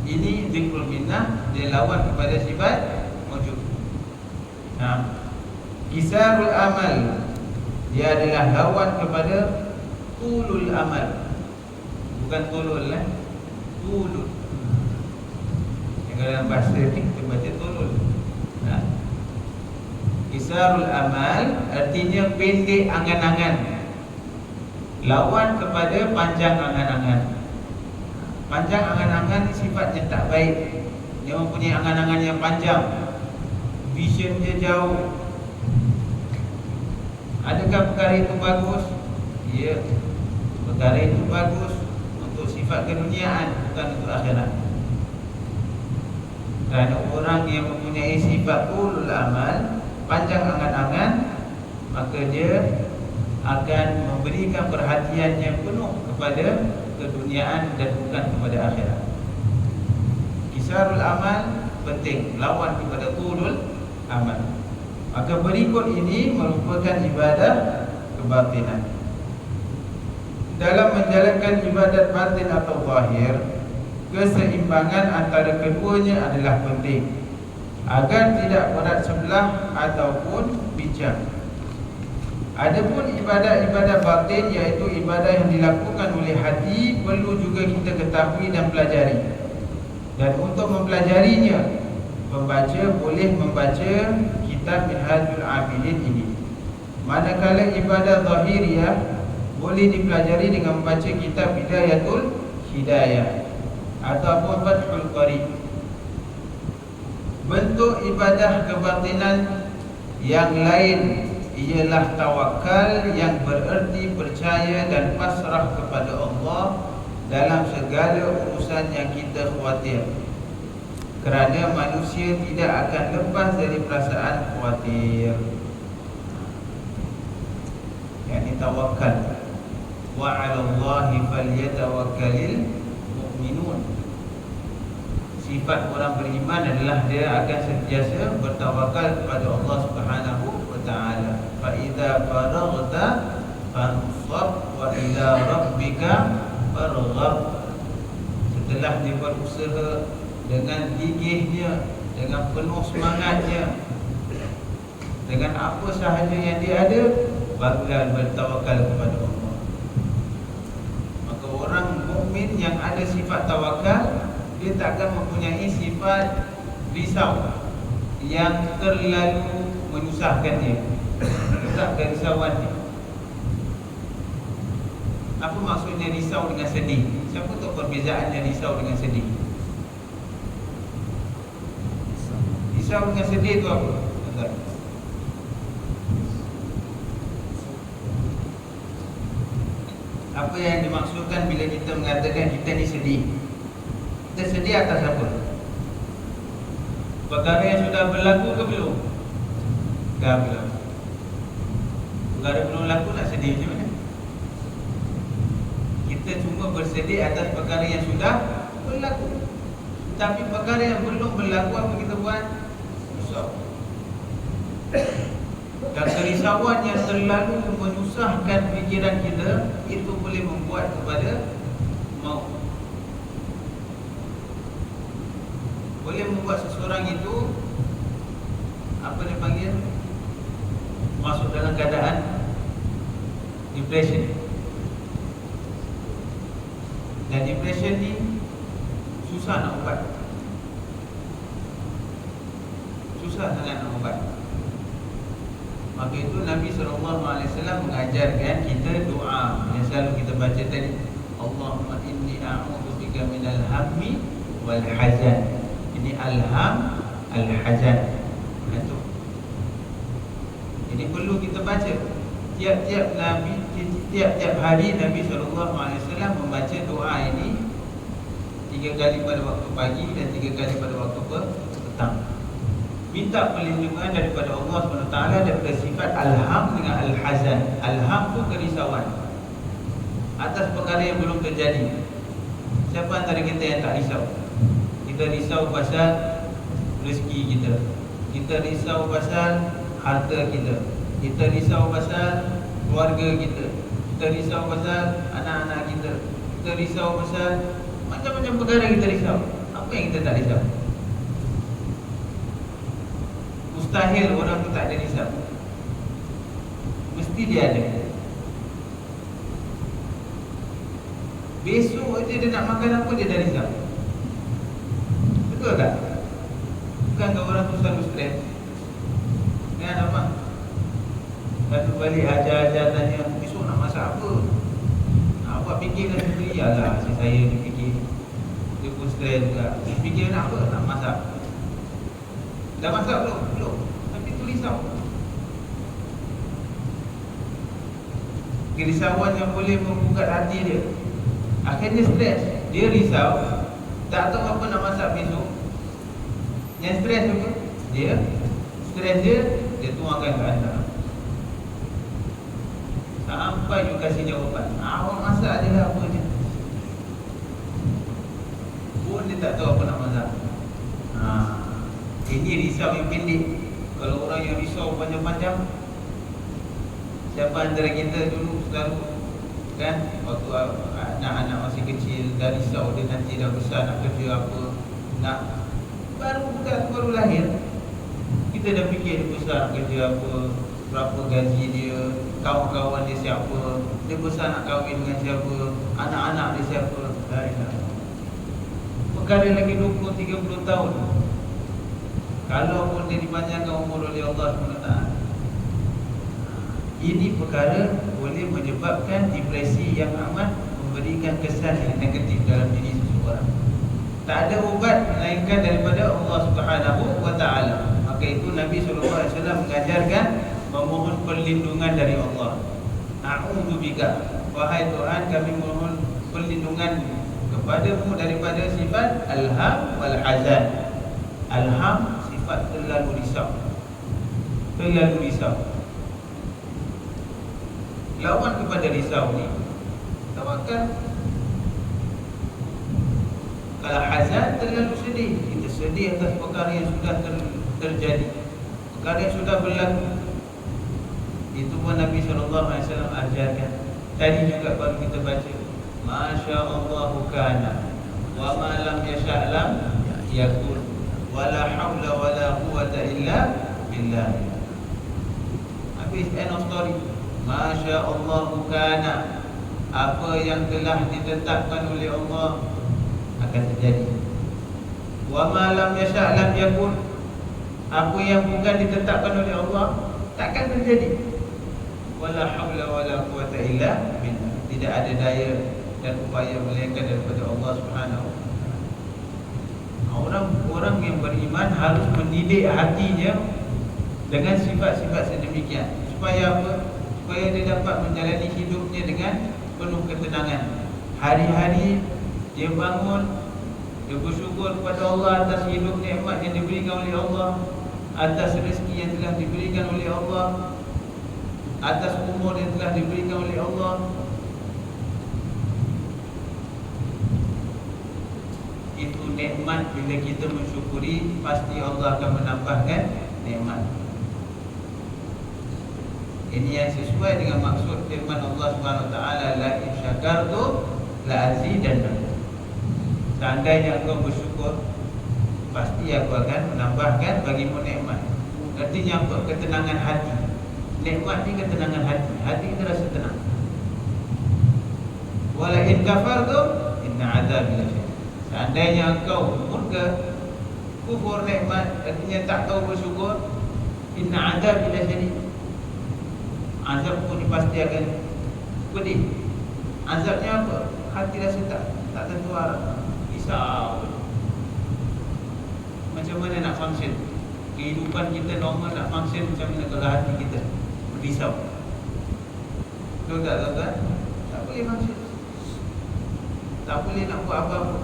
Ini zikrul minnah, dia lawan kepada sifat ujub. Kisarul amal, dia adalah lawan kepada tulul amal. Bukan tulul tulul. Yang dalam bahasa ni kita baca tulul. Kisarul amal artinya pendek angan-angan, lawan kepada panjang angan-angan. Panjang angan-angan ni sifatnya tak baik. Dia mempunyai angan-angan yang panjang, vision dia jauh. Adakah perkara itu bagus? Ya, perkara itu bagus untuk sifat keduniaan, bukan untuk akhirat. Kerana orang yang mempunyai sifat ulul amal, panjang angan-angan, maka dia akan memberikan perhatian yang penuh kepada keduniaan dan bukan kepada akhirat. Kisarul amal penting, lawan kepada tulul amal. Maka berikut ini merupakan ibadah kebatinan. Dalam menjalankan ibadat batin atau zahir, keseimbangan antara keduanya adalah penting agar tidak berat sebelah ataupun bincang. Adapun ibadah-ibadah batin, iaitu ibadah yang dilakukan oleh hati, perlu juga kita ketahui dan pelajari. Dan untuk mempelajarinya, pembaca boleh membaca kitab Minhajul Abidin ini. Manakala ibadah zahiriyah boleh dipelajari dengan membaca kitab Bidayatul Hidayah ataupun Fathul Qarib. Bentuk ibadah kebatinan yang lain ialah tawakal, yang bererti percaya dan pasrah kepada Allah dalam segala urusan yang kita khawatir. Kerana manusia tidak akan lepas dari perasaan khawatir. Yani tawakal. Wa 'ala Allahi falyatawakkalul mu'minun. Sifat orang beriman adalah dia akan sentiasa bertawakal kepada Allah Subhanahu wa taala. Fa idza faraghta fansab wa ila rabbika farghab. Setelah dia berusaha dengan gigihnya, dengan penuh semangatnya, dengan apa sahaja yang dia ada, barulah bertawakal kepada Allah. Maka orang mukmin yang ada sifat tawakal, dia takkan mempunyai sifat risau yang terlalu menyusahkan dia. Tak kerisauan dia. Apa maksudnya risau dengan sedih? Siapa tahu perbezaannya risau dengan sedih? Risau dengan sedih itu apa? Apa yang dimaksudkan bila kita mengatakan kita ni sedih? Kita sedih atas apa? Perkara yang sudah berlaku ke belum? Dah berlaku. Perkara belum berlaku nak sedih macam mana? Kita cuma bersedih atas perkara yang sudah berlaku. Tapi perkara yang belum berlaku, apa kita buat? Risau. Dan kerisauan yang terlalu menyusahkan fikiran kita, itu boleh membuat kepada maut. Boleh membuat seseorang itu, apa dia panggil, masuk dalam keadaan depression. Dan depression ni susah nak ubat. Susah sangat nak ubat. Maka itu Nabi SAW mengajarkan kita doa yang selalu kita baca tadi. Allahumma inni a'udzubika minal hammi wal hazan. Ini al-ham, al-hazan. Itu. Jadi perlu kita baca. Tiap-tiap hari Nabi SAW membaca doa ini 3 kali pada waktu pagi dan 3 kali pada waktu petang. Minta perlindungan daripada Allah SWT daripada sifat al-ham dengan al-hazan. Al-ham itu kerisauan atas perkara yang belum terjadi. Siapa antara kita yang tak risau? Kita risau pasal rezeki kita, kita risau pasal harta kita, kita risau pasal keluarga kita, kita risau pasal anak-anak kita, kita risau pasal macam-macam perkara kita risau. Apa yang kita tak risau? Mustahil orang tu tak ada risau. Mesti dia ada. Besok aja dia nak makan apa, dia dah risau. Betul tak? Bukankah orang tu selalu stres? Kan apa? Satu balik ajar-ajar tanya, besok nak masak apa? Awak fikirkan sendiri. Alah, asyik saya dia fikir. Dia pun stres juga. Dia fikir nak apa? Nak masak. Dah masak belum? Belum. Tapi tu risau. Kerisauan yang boleh membuka hati dia. Akhirnya stres. Dia risau, tak tahu apa nak masak besok. Yang stres apa? Dia stres dia tuangkan ke anda. Sampai you kasih jawapan, awak masak je lah apa je. pun dia tak tahu apa nak mazhab. Ini risau yang pendek. Kalau orang yang risau panjang-panjang, siapa antara kita dulu selalu kan, waktu anak-anak masih kecil dah risau dia nanti dah besar nak kerja apa, nak baru lahir kita dah fikir dia besar nak kerja apa, berapa gaji dia, kawan-kawan dia siapa, dia besar nak kahwin dengan siapa, anak-anak dia siapa. Perkara lagi 20-30 tahun, kalau pun dia dipanjangkan umur oleh Allah SWT, ini perkara boleh menyebabkan depresi yang amat memberikan kesan yang negatif dalam diri seseorang. Tak ada ubat melainkan daripada Allah Subhanahu wa taala. Maka itu Nabi SAW mengajarkan memohon perlindungan dari Allah. A'udzubika, wahai Tuhan, kami mohon perlindungan kepadamu daripada sifat al-ham wal hazan. Al-ham, sifat terlalu risau. Lawan kepada risau ni tawakal. Kalau hazan, terlalu sedih, kita sedih atas perkara yang sudah terjadi, perkara yang sudah berlaku. Itu pun Nabi SAW ajarkan. Tadi juga baru kita baca, Masya Allah kana wa ma lam yasha' lam yakun wala hawla wala quwwata illa billah. Habis, end of story. Masya Allah kana, apa yang telah ditetapkan oleh Allah akan terjadi. Wa ma lam yasha' lam yakun, apa yang bukan ditetapkan oleh Allah takkan terjadi. Wala haula wala quwwata illa billah, tidak ada daya dan upaya melainkan daripada Allah Subhanahu wa taala. Orang yang beriman harus mendidik hatinya dengan sifat-sifat sedemikian. Supaya apa? Supaya dia dapat menjalani hidupnya dengan penuh ketenangan. Hari-hari dia bangun, dia bersyukur kepada Allah atas hidup nikmat yang diberikan oleh Allah, atas rezeki yang telah diberikan oleh Allah, atas umur yang telah diberikan oleh Allah. Itu nikmat. Bila kita mensyukuri, pasti Allah akan menambahkan nikmat. Ini yang sesuai dengan maksud firman Allah SWT, la in syakartum la azidannakum. Seandainya engkau bersyukur, pasti aku akan menambahkan bagimu nikmat. Artinya apa? Ketenangan hati. Nikmat ni ketenangan hati. Hati kita rasa tenang. Wala in kafartum inna azabi lasyadid. Seandainya engkau murka, kufur nikmat, artinya tak tahu bersyukur, inna azabi lasyadid. Azab pun pasti akan pedih. Azabnya apa? Hati rasa tak tentu arah, risau. Macam mana nak function? Kehidupan kita normal nak function macam mana kalau hati kita risau? Betul tak tuan-tuan? Tak boleh function, tak boleh nak buat apa-apa.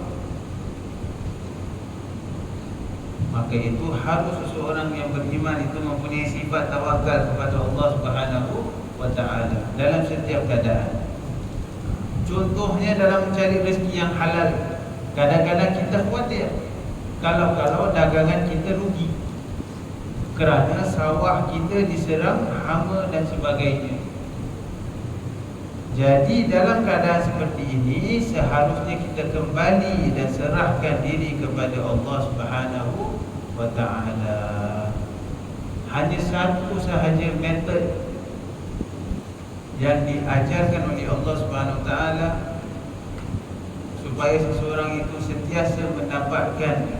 Maka itu harus seseorang yang beriman itu mempunyai sifat tawakal kepada Allah Subhanahu wa taala dalam setiap keadaan. Contohnya dalam mencari rezeki yang halal. Kadang-kadang kita khawatir kalau dagangan kita rugi kerana sawah kita diserang hama dan sebagainya. Jadi dalam keadaan seperti ini, seharusnya kita kembali dan serahkan diri kepada Allah Subhanahu wa taala. Hanya satu sahaja metod yang diajarkan oleh Allah Subhanahu wa taala supaya seseorang itu sentiasa mendapatkan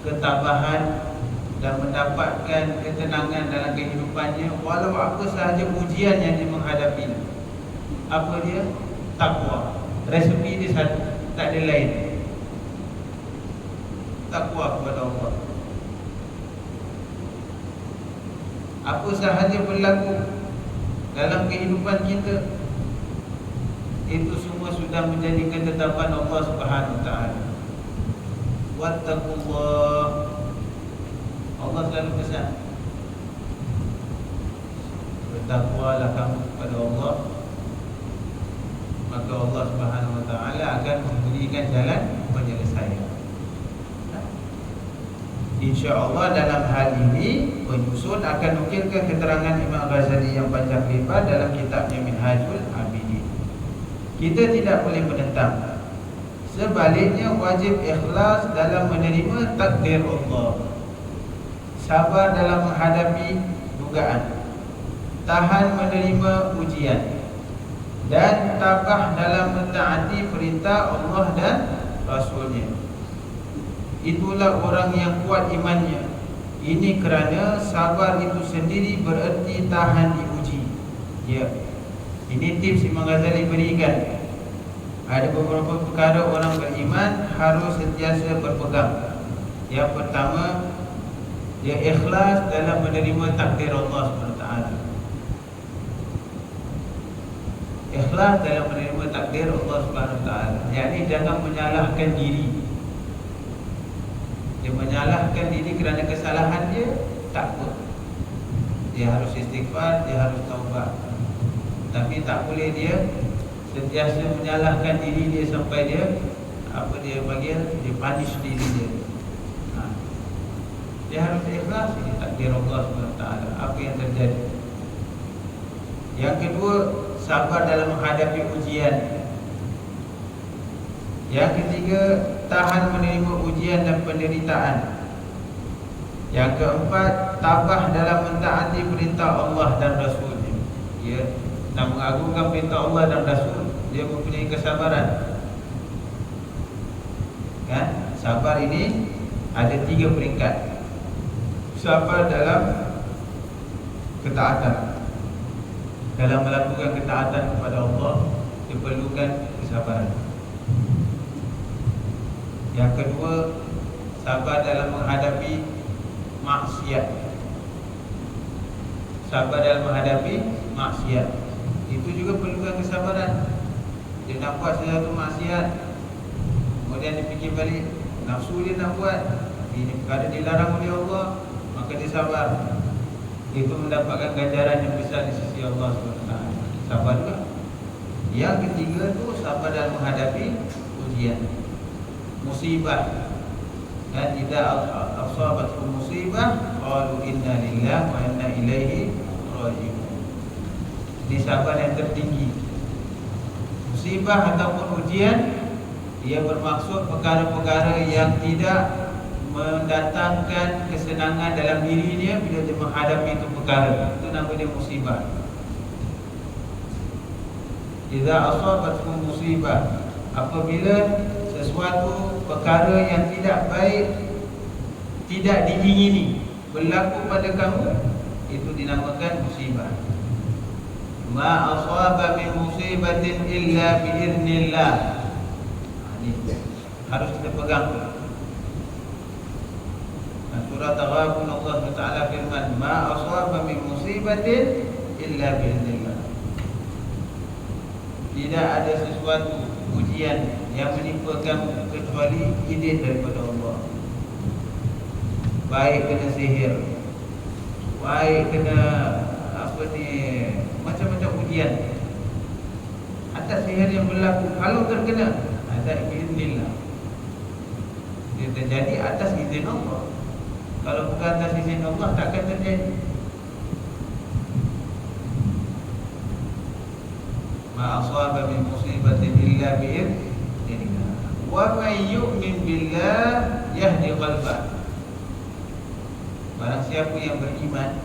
ketabahan dan mendapatkan ketenangan dalam kehidupannya walau apa sahaja ujian yang dia menghadapi. Apa dia? Takwa. Resepi dia satu, tak ada lain. Takwa kepada Allah. Apa sahaja berlaku dalam kehidupan kita, itu semua sudah menjadi ketetapan Allah Subhanahu wa taala. Wattaqullah. Allah selalu pesan, bertakwalah kamu kepada Allah, maka Allah Subhanahu wa taala akan memberikan jalan penyelesaian. InsyaAllah dalam hal ini penyusun akan nukilkan keterangan Imam Ghazali yang panjang lebar dalam kitabnya Minhajul Abidin. Kita tidak boleh menentang. Sebaliknya wajib ikhlas dalam menerima takdir Allah, sabar dalam menghadapi dugaan, tahan menerima ujian, dan tabah dalam mentaati perintah Allah dan Rasulnya. Itulah orang yang kuat imannya. Ini kerana sabar itu sendiri bererti tahan diuji. Ya, ini tips Imam Ghazali berikan. Ada beberapa perkara orang beriman harus sentiasa berpegang. Yang pertama, dia ikhlas dalam menerima takdir Allah SWT. Ikhlas dalam menerima takdir Allah SWT. Yakni jangan menyalahkan diri. Dia menyalahkan diri kerana kesalahan dia, takut. Dia harus istighfar, dia harus taubat. Tapi tak boleh dia sentiasa menyalahkan diri dia sampai dia dia punish diri dia. Dia harus ikhlas, ini takdir Allah SWT, apa yang terjadi. Yang kedua, sabar dalam menghadapi ujian. Yang ketiga, tahan menerima ujian dan penderitaan. Yang keempat, tabah dalam mentaati perintah Allah dan Rasulnya. Ya, dan mengagungkan perintah Allah dan Rasul, dia mempunyai kesabaran. Kan? Sabar ini ada 3 peringkat. Sabar dalam ketaatan. Dalam melakukan ketaatan kepada Allah, diperlukan kesabaran. Yang kedua, sabar dalam menghadapi maksiat. Sabar dalam menghadapi maksiat, itu juga perlukan kesabaran. Dia nak buat sesuatu maksiat, kemudian dia fikir balik, nafsu dia nak buat, ini perkara dilarang oleh Allah, maka dia sabar. Itu mendapatkan ganjaran yang besar di sisi Allah SWT. Sabar juga. Yang ketiga tu sabar dalam menghadapi ujian, musibah. Dan idza asabatul musibah qalu inna lillahi wa inna ilaihi raji'un. Ini sabar yang tertinggi. Musibah ataupun ujian, ia bermaksud perkara-perkara yang tidak mendatangkan kesenangan dalam diri dia bila dia menghadapi itu perkara. Itu nama dia musibah. Idza asabatul musibah, apabila sesuatu perkara yang tidak baik, tidak diingini berlaku pada kamu, itu dinamakan musibah. Ma asaba min musibatin illa biiznillah. Ini harus kita pegang. Surah Taghabun Allah Taala firman, ma asaba min musibatin illa biiznillah. Tidak ada sesuatu ujian yang menimpa kamu kecuali izin daripada Allah. Baik kena sihir, baik kena macam-macam ujian. Atas sihir yang berlaku, kalau terkena, ada biiznillah. Dia terjadi atas izin Allah. Kalau bukan atas izin Allah, takkan terjadi. Ma asaba min musibatin illa bi'iznillah. Wa may yu'min billah yahdi qalbah. Barang siapa yang beriman,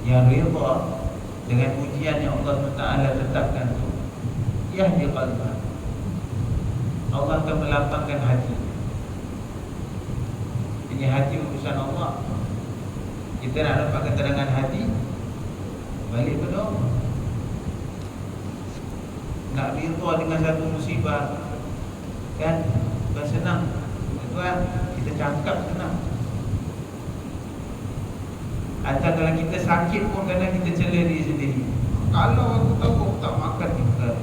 yang rida dengan ujian yang Allah Taala tetapkan itu, yahdi qalbah, Allah akan melapangkan hati. Ini hati urusan Allah. Kita nak dapat keterangan hati, balik pada Allah. Nak rida dengan satu musibah, kan, bukan senang. Tuan, kita cakap senang. Atau kalau kita sakit pun kadang kita cela diri sendiri. Kalau aku tahu aku tak makan ni perkara.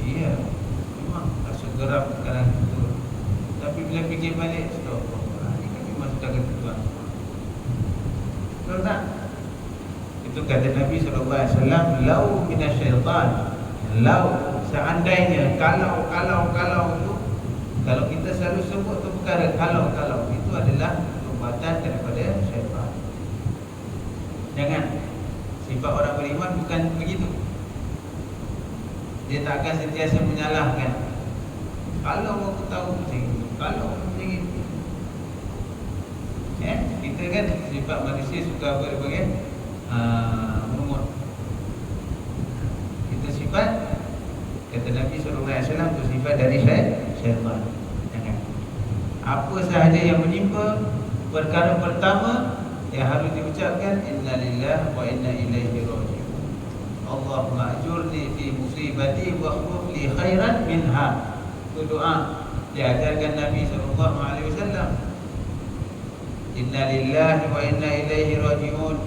Iya, memang rasa geram kadang itu. Tapi bila fikir balik, astagfirullah, ini kan memang sudah kata Tuhan. Betul tak? Itu kata Nabi SAW, lau minasyaitan. Lau, seandainya, kalau itu, Kalau kita selalu sebut tu perkara kalau itu adalah perbuatan daripada syaitan. Jangan. Sifat orang beriman bukan begitu. Dia tak akan sentiasa menyalahkan. Kalau aku tahu macam itu, kalau macam itu. Kita kan sifat manusia suka berbagai mengut. Kita sifat, kata Nabi SAW, itu sifat dari syaitan. Jangan. Apa sahaja yang menimpa, perkara pertama yang harus diucapkan, inna lillahi wa inna ilaihi raji'un. Allahumma ajurni fi musibati wa akhlif li khairan minha. Itu doa diajarkan Nabi SAW. Inna lillahi wa inna ilaihi raji'un.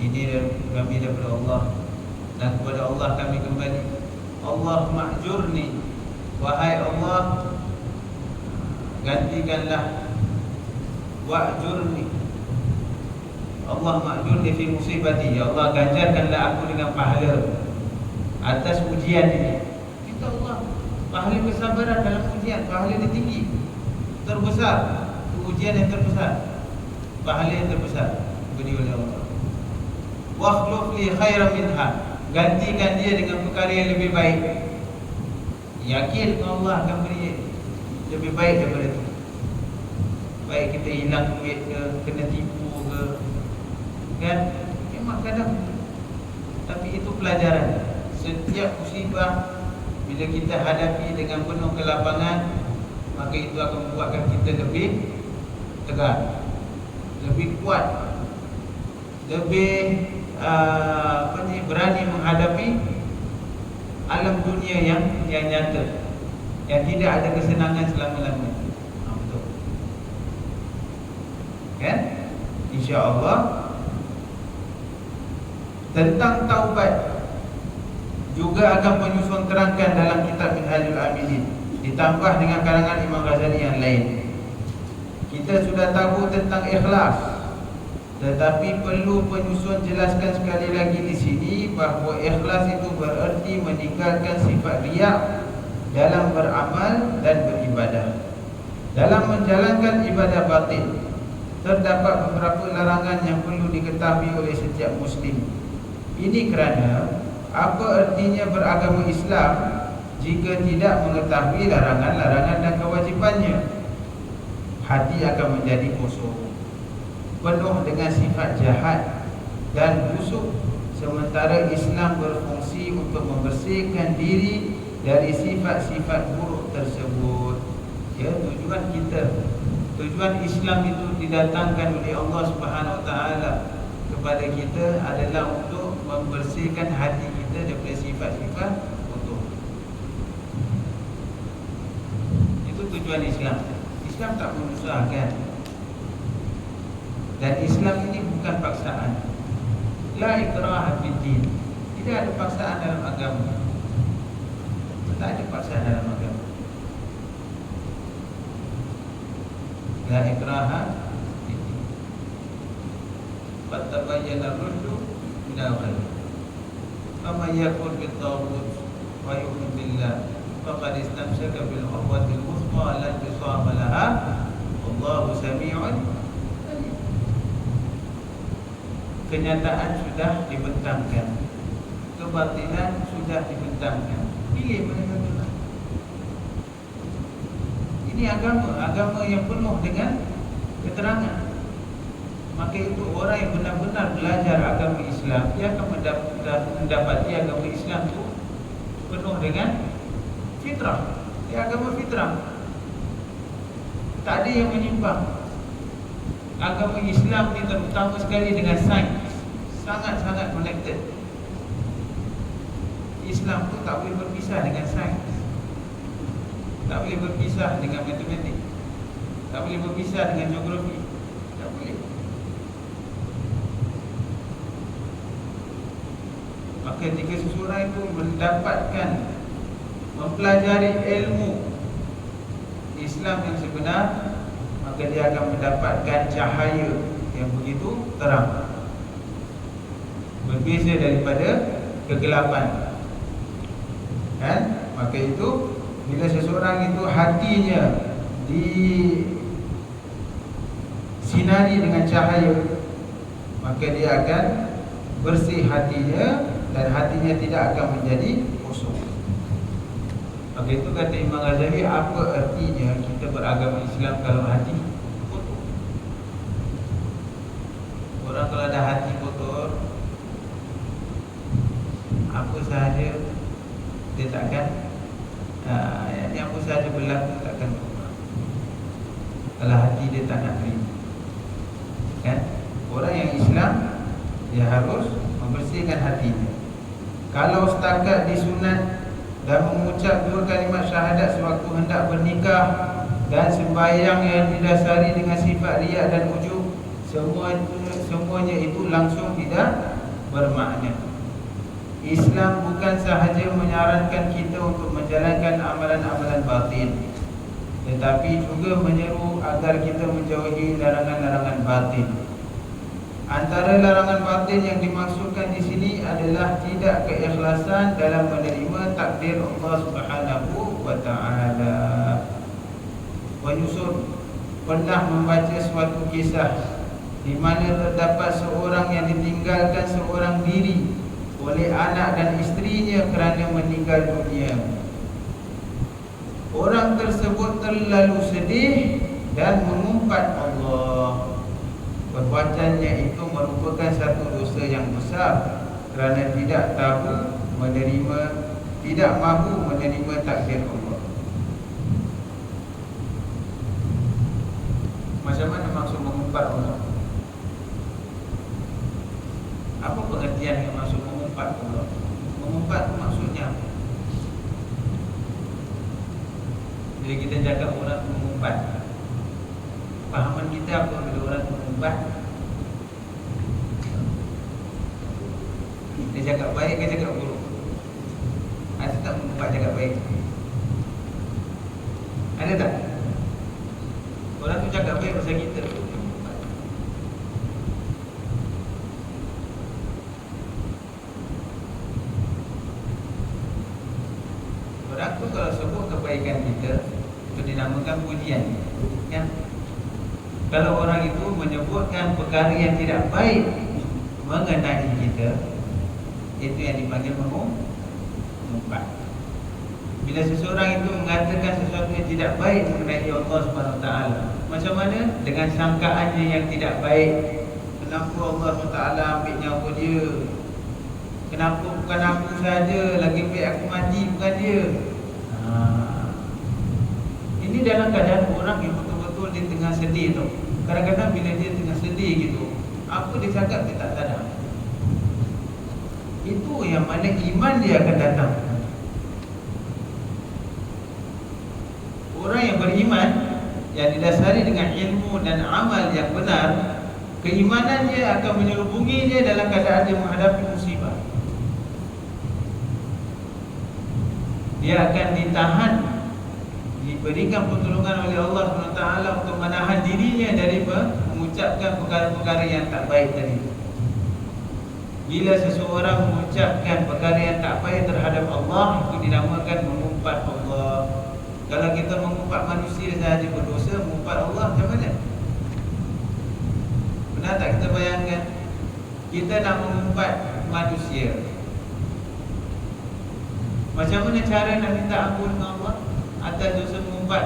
Ini kami daripada Allah, dan kepada Allah kami kembali. Allahumma ajurni, wahai Allah, gantikanlah. Wa'jurni, Allah ma'jurni fi musibati. Ya Allah, ganjarkanlah aku dengan pahala atas ujian ini. Kita Allah, pahala kesabaran dalam ujian, pahala yang tinggi, terbesar, ujian yang terbesar, pahala yang terbesar diberi oleh Allah. Wakhluf li khairan minha, gantikan dia dengan perkara yang lebih baik. Yakin Allah akan beri lebih baik daripada itu. Baik kita hilang duit ke, kena tipu ke, kan? Memang kadang. Tapi itu pelajaran. Setiap musibah bila kita hadapi dengan penuh kelapangan, maka itu akan membuatkan kita lebih tegar, lebih kuat, lebih berani menghadapi alam dunia yang nyata, yang tidak ada kesenangan selama-lamanya. Betul. Kan? InsyaAllah. Tentang taubat juga akan penyusun terangkan dalam kitab Minhajul Abidin, ditambah dengan karangan Imam Ghazali yang lain. Kita sudah tahu tentang ikhlas, tetapi perlu penyusun jelaskan sekali lagi di sini bahawa ikhlas itu bererti meninggalkan sifat riya dalam beramal dan beribadah. Dalam menjalankan ibadah batin, terdapat beberapa larangan yang perlu diketahui oleh setiap muslim. Ini kerana apa artinya beragama Islam jika tidak mengetahui larangan-larangan dan kewajipannya? Hati akan menjadi kosong, penuh dengan sifat jahat dan busuk, sementara Islam berfungsi untuk membersihkan diri dari sifat-sifat buruk tersebut. Ya, tujuan Islam itu didatangkan oleh Allah Subhanahu Wa Taala kepada kita adalah untuk membersihkan hati kita daripada sifat-sifat buruk. Itu tujuan Islam. Islam tak menyusahkan. Dan Islam ini bukan paksaan. La ikraha fid din. Tidak ada paksaan dalam agama. Tak ada paksaan dalam agama. La ikraha fid din. Fatabayyana ar-rusydu minal ghayy. Faman yakfur bit-taghut wa yu'min billah faqad istamsaka bil 'urwatil wuthqa la infisama laha. Wallahu samii'un. Kenyataan sudah dibentangkan, kebatilan sudah dibentangkan. Pilih mana satu. Ini agama yang penuh dengan keterangan. Maka itu orang yang benar-benar belajar agama Islam, dia akan mendapati agama Islam itu penuh dengan fitrah. Dia agama fitrah, tak ada yang menyimpang. Agama Islam ni terutama sekali dengan sains, sangat-sangat connected. Islam tu tak boleh berpisah dengan sains, tak boleh berpisah dengan matematik, tak boleh berpisah dengan geografi, tak boleh. Maka jika seseorang itu mempelajari ilmu Islam yang sebenar, maka dia akan mendapatkan cahaya yang begitu terang, berbeza daripada kegelapan. Kan? Maka itu Bila seseorang itu hatinya disinari dengan cahaya, maka dia akan bersih hatinya dan hatinya tidak akan menjadi kosong. Maka itu kata Imam Ghazali, apa artinya kita beragama Islam kalau hati kotor? Orang kalau ada hati kotor, apa sahaja dia takkan yang apa sahaja berlaku takkan berubah. Kalau hati dia tak nak terima, kan? Orang yang Islam, dia harus membersihkan hatinya. Kalau setakat disunat dan mengucap 2 kalimat syahadat sewaktu hendak bernikah dan sembahyang yang didasari dengan sifat riya dan ujub, semuanya itu langsung tidak bermakna. Islam bukan sahaja menyarankan kita untuk menjalankan amalan-amalan batin, tetapi juga menyeru agar kita menjauhi larangan-larangan batin. Antara larangan batin yang dimaksudkan di sini adalah tidak keikhlasan dalam menerima takdir Allah Subhanahu wa taala. Wa Yusuf pernah membaca suatu kisah di mana terdapat seorang yang ditinggalkan seorang diri oleh anak dan isterinya kerana meninggal dunia. Orang tersebut terlalu sedih dan mengumpat Allah. Perbuatannya itu merupakan satu dosa yang besar kerana tidak mahu menerima takdir Allah. Macam mana maksud mengumpat Allah? Apa pengertian yang maksud mengumpat Allah? Mengumpat itu maksudnya apa? Bila kita cakap orang mengumpat, fahaman kita apa bila orang mengumpat? Dia cakap baik ke cakap buruk? Ada tak mengumpat cakap baik? Ada tak? Orang tu cakap baik pasal kita. Orang tu kalau sebut kebaikan kita, itu dinamakan pujian, kan? Kalau orang itu menyebutkan perkara yang tidak baik mengenai kita, itu yang dipanggil mengumpat. Bila seseorang itu mengatakan sesuatu yang tidak baik mengenai Allah SWT, macam mana? Dengan sangkaannya yang tidak baik. Kenapa Allah SWT ambil nyawa dia? Kenapa bukan aku saja? Lagi baik aku mati, bukan dia. Ini dalam keadaan orang yang betul-betul dia tengah sedih tu. Kadang-kadang bila dia tengah sedih gitu, apa dia cakap dia tak sadar. Itu yang mana iman dia akan datang. Orang yang beriman, yang didasari dengan ilmu dan amal yang benar, keimanannya akan menyelubunginya dalam keadaan dia menghadapi musibah. Dia akan ditahan, diberikan pertolongan oleh Allah SWT untuk menahan dirinya dari mengucapkan perkara-perkara yang tak baik tadi. Bila seseorang mengucapkan perkara yang tak baik terhadap Allah, itu dinamakan mengumpat Allah. Kalau kita mengumpat manusia sahaja berdosa, mengumpat Allah macam mana? Pernah tak kita bayangkan? Kita nak mengumpat manusia, macam mana cara nak minta ampun dengan Allah atas dosa mengumpat?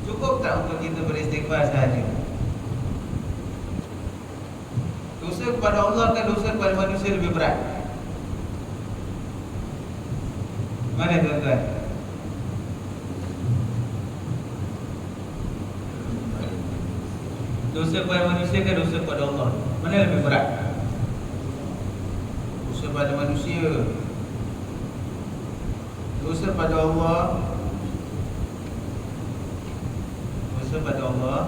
Cukup tak untuk kita beristighfar sahaja? Dosa kepada Allah kan dosa kepada manusia lebih berat? Mana tuan-tuan? Dosa kepada manusia kan dosa kepada Allah? Mana lebih berat? Dosa pada manusia. Dosa pada Allah. Dosa pada Allah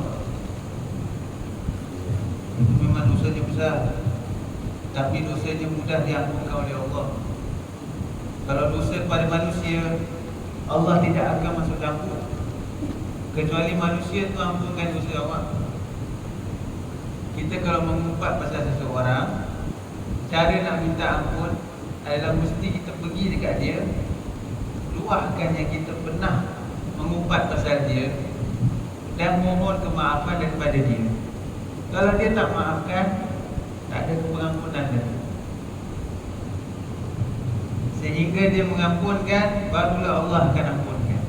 itu memang dosanya besar, tapi dosanya mudah diampunkan oleh Allah. Kalau dosa kepada manusia, Allah tidak akan masuk campur, kecuali manusia tu ampunkan dosa awak. Kita kalau mengumpat pasal seseorang, cara nak minta ampun adalah mesti kita pergi dekat dia, meluahkan yang kita pernah mengumpat pasal dia dan mohon kemaafan daripada dia. Kalau dia tak maafkan, tak ada pengampunan lagi. Sehingga dia mengampunkan, barulah Allah akan ampunkan.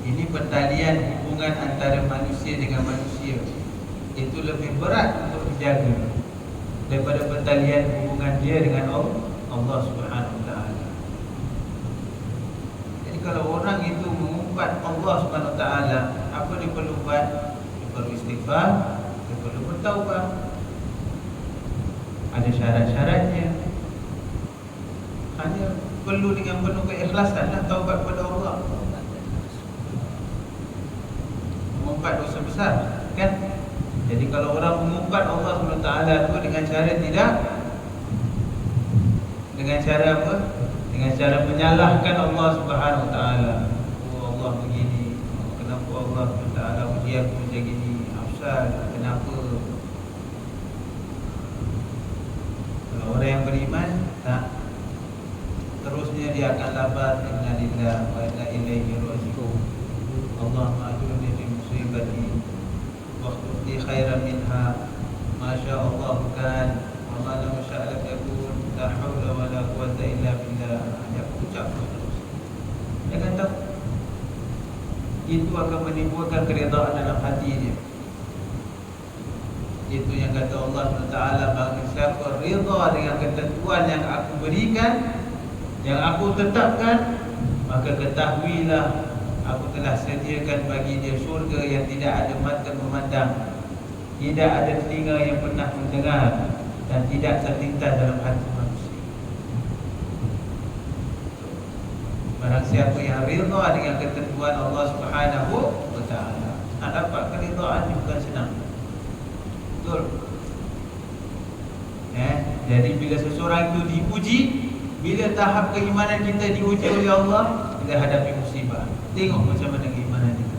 Ini pertalian hubungan antara manusia dengan manusia. Itu lebih berat untuk dijaga daripada pertalian hubungan dia dengan Allah Subhanahu Wa Taala. Jadi kalau orang itu mengumpat Allah Subhanahu Wa Taala, apa dia perlu buat? Dia perlu istighfar, dia perlu bertaubat. Ada syarat-syaratnya. Hanya perlu dengan penuh keikhlasan nak taubat kepada Allah. Mengumpat dosa besar, kan? Jadi kalau orang mengumpat Allah SWT tu dengan cara tidak, dengan cara apa? Dengan cara menyalahkan Allah Subhanahu Wa Taala. Oh Allah begini, kenapa Allah SWT uji aku macam gini? Asal kenapa? Kalau orang yang beriman, tak, terusnya dia akan labat inna lillahi wa inna ilaihi raji'un. Allah ma'ajurni fi musibati waktu li khairan minha ma syaa Allah kan wa ma lam yasha' lam yakun la haula wa la quwwata illa billah. Dia ucap terus. Jangan tahu itu akan menimbulkan keredaan dalam hati dia. Itu yang kata Allah SWT, bagi siapa rida dengan ketentuan yang aku berikan, yang aku tetapkan, maka ketahuilah aku telah sediakan bagi dia syurga yang tidak ada mata memandang, tidak ada telinga yang pernah mendengar, dan tidak terlintas dalam hati manusia. Barang siapa yang rida dengan ketentuan Allah Subhanahu Wa Taala, nak dapat keridaan bukan senang. Betul. Jadi bila seseorang itu diuji, bila tahap keimanan kita diuji oleh Allah, kita hadapi musibah, tengok macam mana keimanan kita.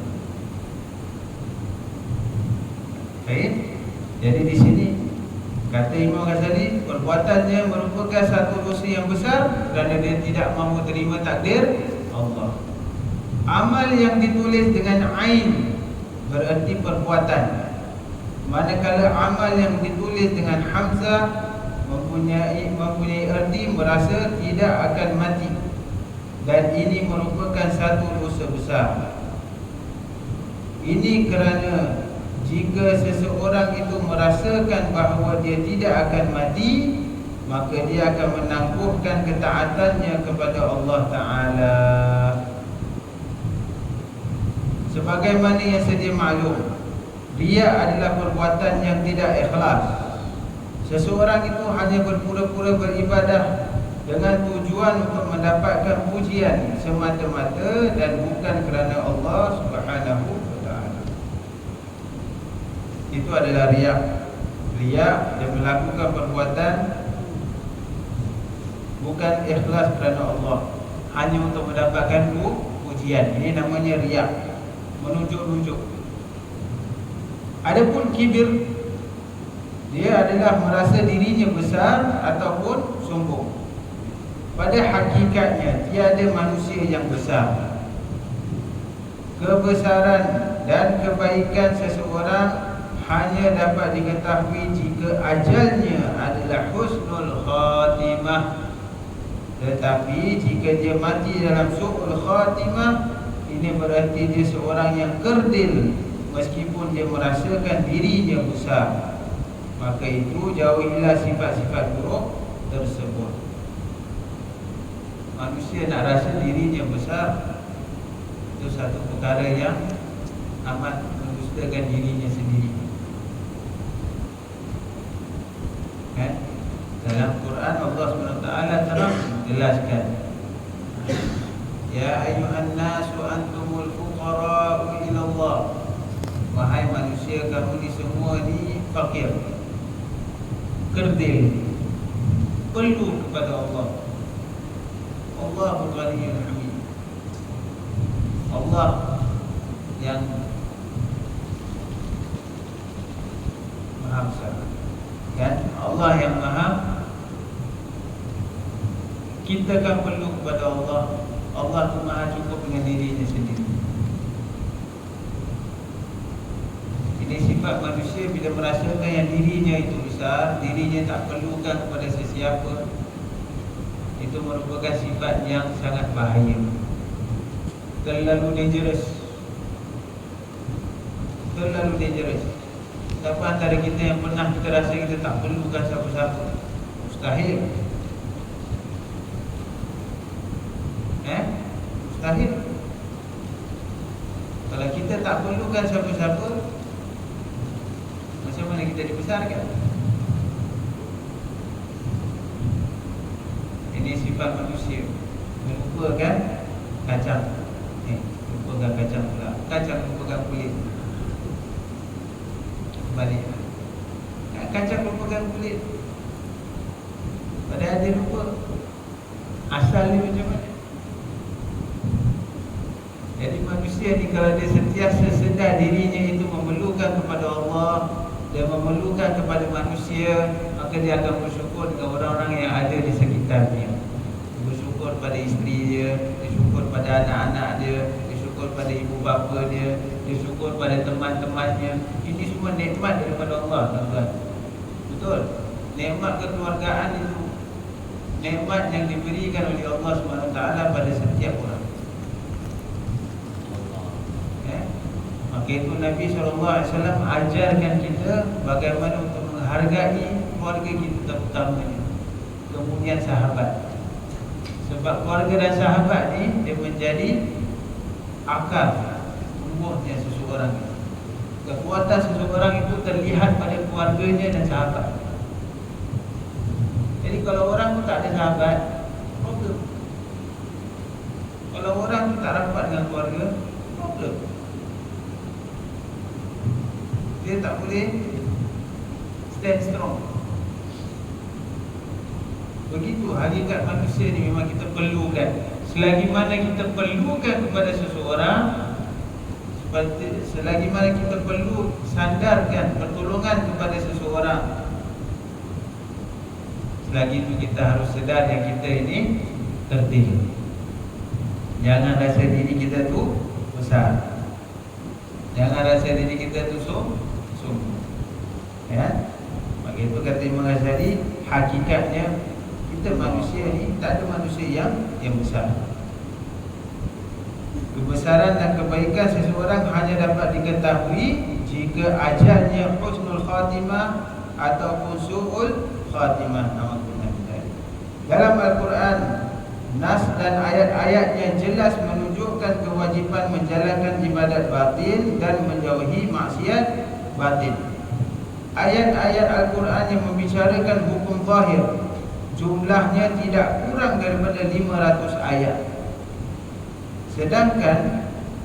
Baik. Jadi di sini kata Imam Ghazali, perbuatannya merupakan satu dosa yang besar kerana dia tidak mahu terima takdir Allah. Amal yang ditulis dengan ain bererti perbuatan, manakala amal yang ditulis dengan hamzah mempunyai erti merasa tidak akan mati, dan ini merupakan satu dosa besar. Ini kerana jika seseorang itu merasakan bahawa dia tidak akan mati, maka dia akan menangguhkan ketaatannya kepada Allah Ta'ala. Sebagaimana yang sedia maklum, riya adalah perbuatan yang tidak ikhlas. Seseorang itu hanya berpura-pura beribadah dengan tujuan untuk mendapatkan pujian semata-mata dan bukan kerana Allah Subhanahu Wa Taala. Itu adalah riya. Riya, dia melakukan perbuatan bukan ikhlas kerana Allah, hanya untuk mendapatkan pujian. Ini namanya riya, menunjuk-nunjuk. Adapun kibir, dia adalah merasa dirinya besar ataupun sombong. Pada hakikatnya tiada manusia yang besar. Kebesaran dan kebaikan seseorang hanya dapat diketahui jika ajalnya adalah husnul khatimah. Tetapi jika dia mati dalam su'ul khatimah, ini berarti dia seorang yang kerdil, meskipun dia merasakan dirinya besar. Maka itu jauhilah sifat-sifat buruk tersebut. Manusia nak rasa dirinya besar, itu satu perkara yang amat mendustakan dirinya sendiri. Dalam Quran Allah SWT terang jelaskan, ya ayyuhan nasu antumul fuqara'u ila Allah. Wahai manusia, kamu ni semua ni fakir, kerdil, perlu kepada Allah. Allahu Ghaniyyun Hamid. Allah yang Maha Besar, kan? Allah yang Maha Kita kan perlu kepada Allah. Allah tu maha cukup dengan dirinya sendiri. Ini sifat manusia bila merasakan yang dirinya itu besar, dirinya tak perlukan kepada sesiapa, itu merupakan sifat yang sangat bahaya, terlalu dangerous. Terlalu dangerous. Siapa antara kita yang pernah kita rasa kita tak perlukan siapa-siapa? Mustahil. Mustahil. Kalau kita tak perlukan siapa-siapa, macam mana kita dibesarkan? Ini sifat manusia. Melupakan kacang. Lupakan kacang pula. Kacang lupakan kulit. Balik. Kacang lupakan kulit. Padahal dia lupa asal dia macam mana. Jadi manusia ni kalau dia sentiasa sedar dirinya itu memerlukan kepada Allah dan memerlukan kepada manusia, maka dia akan bersyukur dengan orang-orang yang ada di sekitarnya. Bersyukur pada isteri dia, bersyukur pada anak-anak dia, bersyukur pada ibu bapa dia, bersyukur pada teman-temannya. Ini semua nikmat daripada Allah, tuan-tuan. Betul? Nikmat kekeluargaan itu nikmat yang diberikan oleh Allah SWT pada setiap orang. Maka itu Nabi SAW ajarkan kita bagaimana untuk menghargai keluarga kita terutamanya, kemudian sahabat. Sebab keluarga dan sahabat ni dia menjadi akar tumbuhnya seseorang. Kekuatan seseorang itu terlihat pada keluarganya dan sahabat. Jadi kalau orang tu tak ada sahabat, problem. Kalau orang tu tak rapat dengan keluarga, problem. Dia tak boleh stand strong. Begitu hakikat manusia ni, memang kita perlukan. Selagi mana kita perlukan kepada seseorang, selagi mana kita perlu sandarkan pertolongan kepada seseorang, selagi itu kita harus sedar yang kita ini tertinggi. Jangan rasa diri kita tu besar. Jangan rasa diri kita tu sombong. Ya. Maka itu kata Imam Ghazali, hakikatnya kita manusia ni tak ada manusia yang besar. Kebesaran dan kebaikan seseorang hanya dapat diketahui jika ajalnya husnul khatimah ataupun su'ul khatimah. Dalam Al-Quran, nas dan ayat-ayat yang jelas menunjukkan kewajiban menjalankan ibadat batin dan menjauhi maksiat batin. Ayat-ayat Al-Quran yang membicarakan hukum zahir jumlahnya tidak kurang daripada 500 ayat. Sedangkan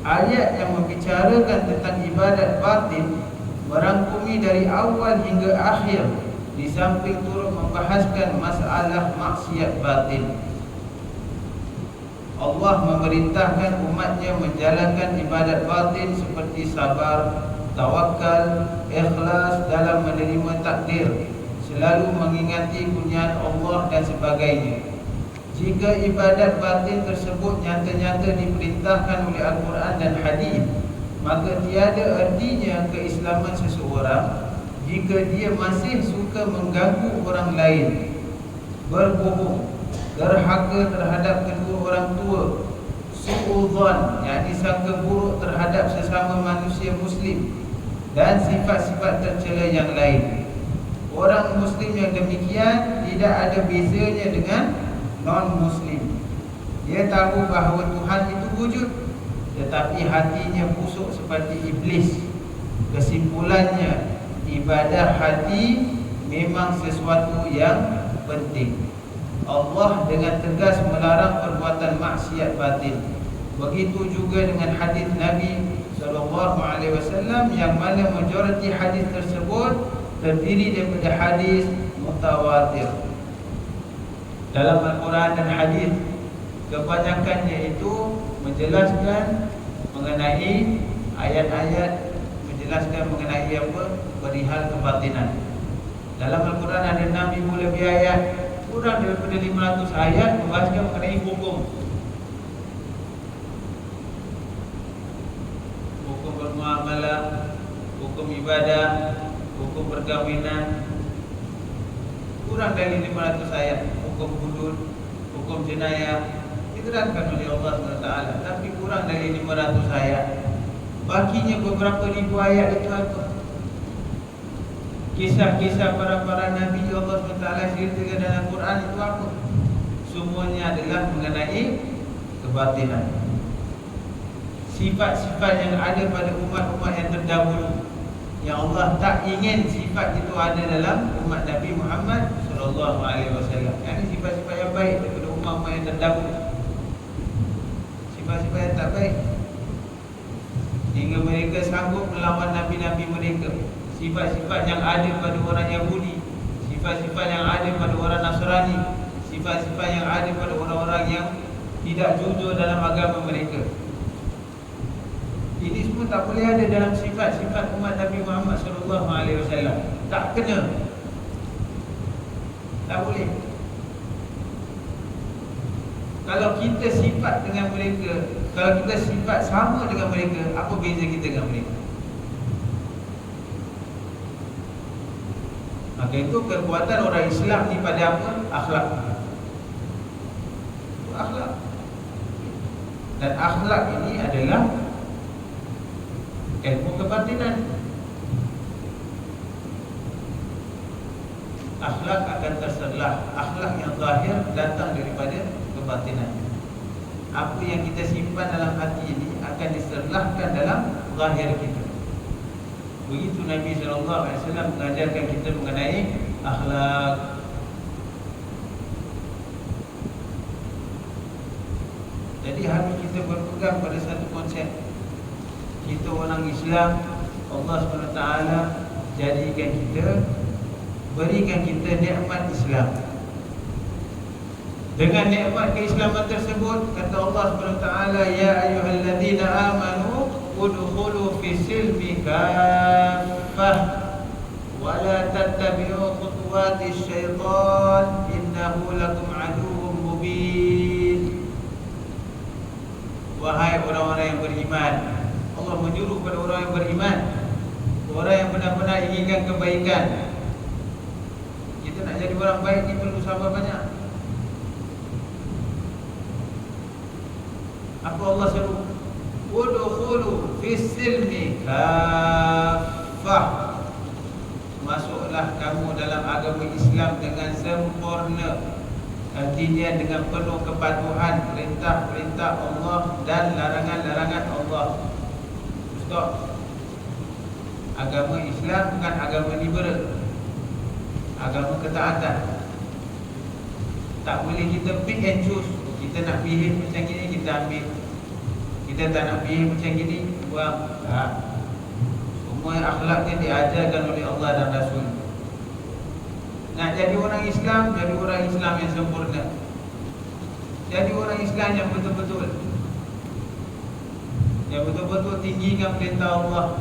ayat yang membicarakan tentang ibadat batin merangkumi dari awal hingga akhir, di samping turut membahaskan masalah maksiat batin. Allah memerintahkan umatnya menjalankan ibadat batin seperti sabar, tawakal, ikhlas dalam menerima takdir, selalu mengingati kurniaan Allah dan sebagainya. Jika ibadat batin tersebut nyata-nyata diperintahkan oleh Al-Quran dan hadis, maka tiada artinya keislaman seseorang jika dia masih suka mengganggu orang lain, berbohong, derhaka terhadap kedua orang tua, su'udzon, yakni sangka buruk terhadap sesama manusia muslim, dan sifat-sifat tercela yang lain. Orang muslim yang demikian tidak ada bezanya dengan non-muslim. Dia tahu bahawa Tuhan itu wujud, tetapi hatinya busuk seperti iblis. Kesimpulannya, ibadah hati memang sesuatu yang penting. Allah dengan tegas melarang perbuatan maksiat batin. Begitu juga dengan hadis Nabi SAW, yang mana majoriti hadis tersebut terdiri daripada hadis mutawatir. Dalam Al-Quran dan hadis, kebanyakannya itu menjelaskan mengenai ayat-ayat, menjelaskan mengenai apa? Perihal kebatinan. Dalam Al-Quran ada 6,000 lebih ayat kurang daripada 500 ayat membahaskan mengenai hukum. Hukum bermuamalah, hukum ibadah, hukum perkahwinan. Kurang dari 500 ayat. Hukum hudud, hukum jenayah diterangkan oleh Allah SWT, tapi kurang dari 500 ayat. Baginya beberapa ribu ayat itu apa? Kisah-kisah para Nabi Allah SWT ceritakan dalam Quran itu apa? Semuanya adalah mengenai kebatinan. Sifat-sifat yang ada pada umat-umat yang terdahulu, yang Allah tak ingin sifat itu ada dalam umat Nabi Muhammad SAW. Yang sifat-sifat yang baik daripada umat-umat yang terdahulu, sifat-sifat yang tak baik, hingga mereka sanggup melawan Nabi-Nabi mereka. Sifat-sifat yang ada pada orang Yahudi, sifat-sifat yang ada pada orang Nasrani, sifat-sifat yang ada pada orang-orang yang tidak jujur dalam agama mereka. Ini semua tak boleh ada dalam sifat-sifat umat Nabi Muhammad SAW. Tak kena. Tak boleh. Kalau kita sifat dengan mereka, kalau kita sifat sama dengan mereka, apa beza kita dengan mereka? Maka itu kekuatan orang Islam ni pada apa? Akhlak. Itu akhlak. Dan akhlak ini adalah ilmu kebatinan. Akhlak akan terserlah. Akhlak yang zahir datang daripada kebatinan. Apa yang kita simpan dalam hati ini akan diserlahkan dalam zahir kita. Begitu Nabi SAW mengajarkan kita mengenai akhlak. Jadi harus kita berpegang pada satu konsep. Kita orang Islam, Allah SWT jadikan kita, berikan kita nikmat Islam. Dengan nikmat keislaman tersebut, kata Allah SWT, ya ayyuhalladzina amanu udkhulu fi silmi kaffah wa la tattabi'u khutuwatis syaitan innahu lakum aduwwum mubin. Wahai orang-orang yang beriman, Allah menyuruh kepada orang yang beriman, orang yang benar-benar inginkan kebaikan. Kita nak jadi orang baik ni perlu sabar banyak. Apa Allah suruh? Udkhulu fis silmi kaffah. Masuklah kamu dalam agama Islam dengan sempurna. Artinya dengan penuh kepatuhan perintah-perintah Allah dan larangan-larangan Allah. Stop. Agama Islam bukan agama liberal, agama ketaatan. Tak boleh kita pick and choose. Kita nak behave macam gini, kita ambil. Kita tak nak behave macam gini, buang. Tak. Semua akhlak yang diajarkan oleh Allah dan Rasul. Nak jadi orang Islam, jadi orang Islam yang sempurna. Jadi orang Islam yang betul-betul, yang betul-betul tinggikan perintah Allah.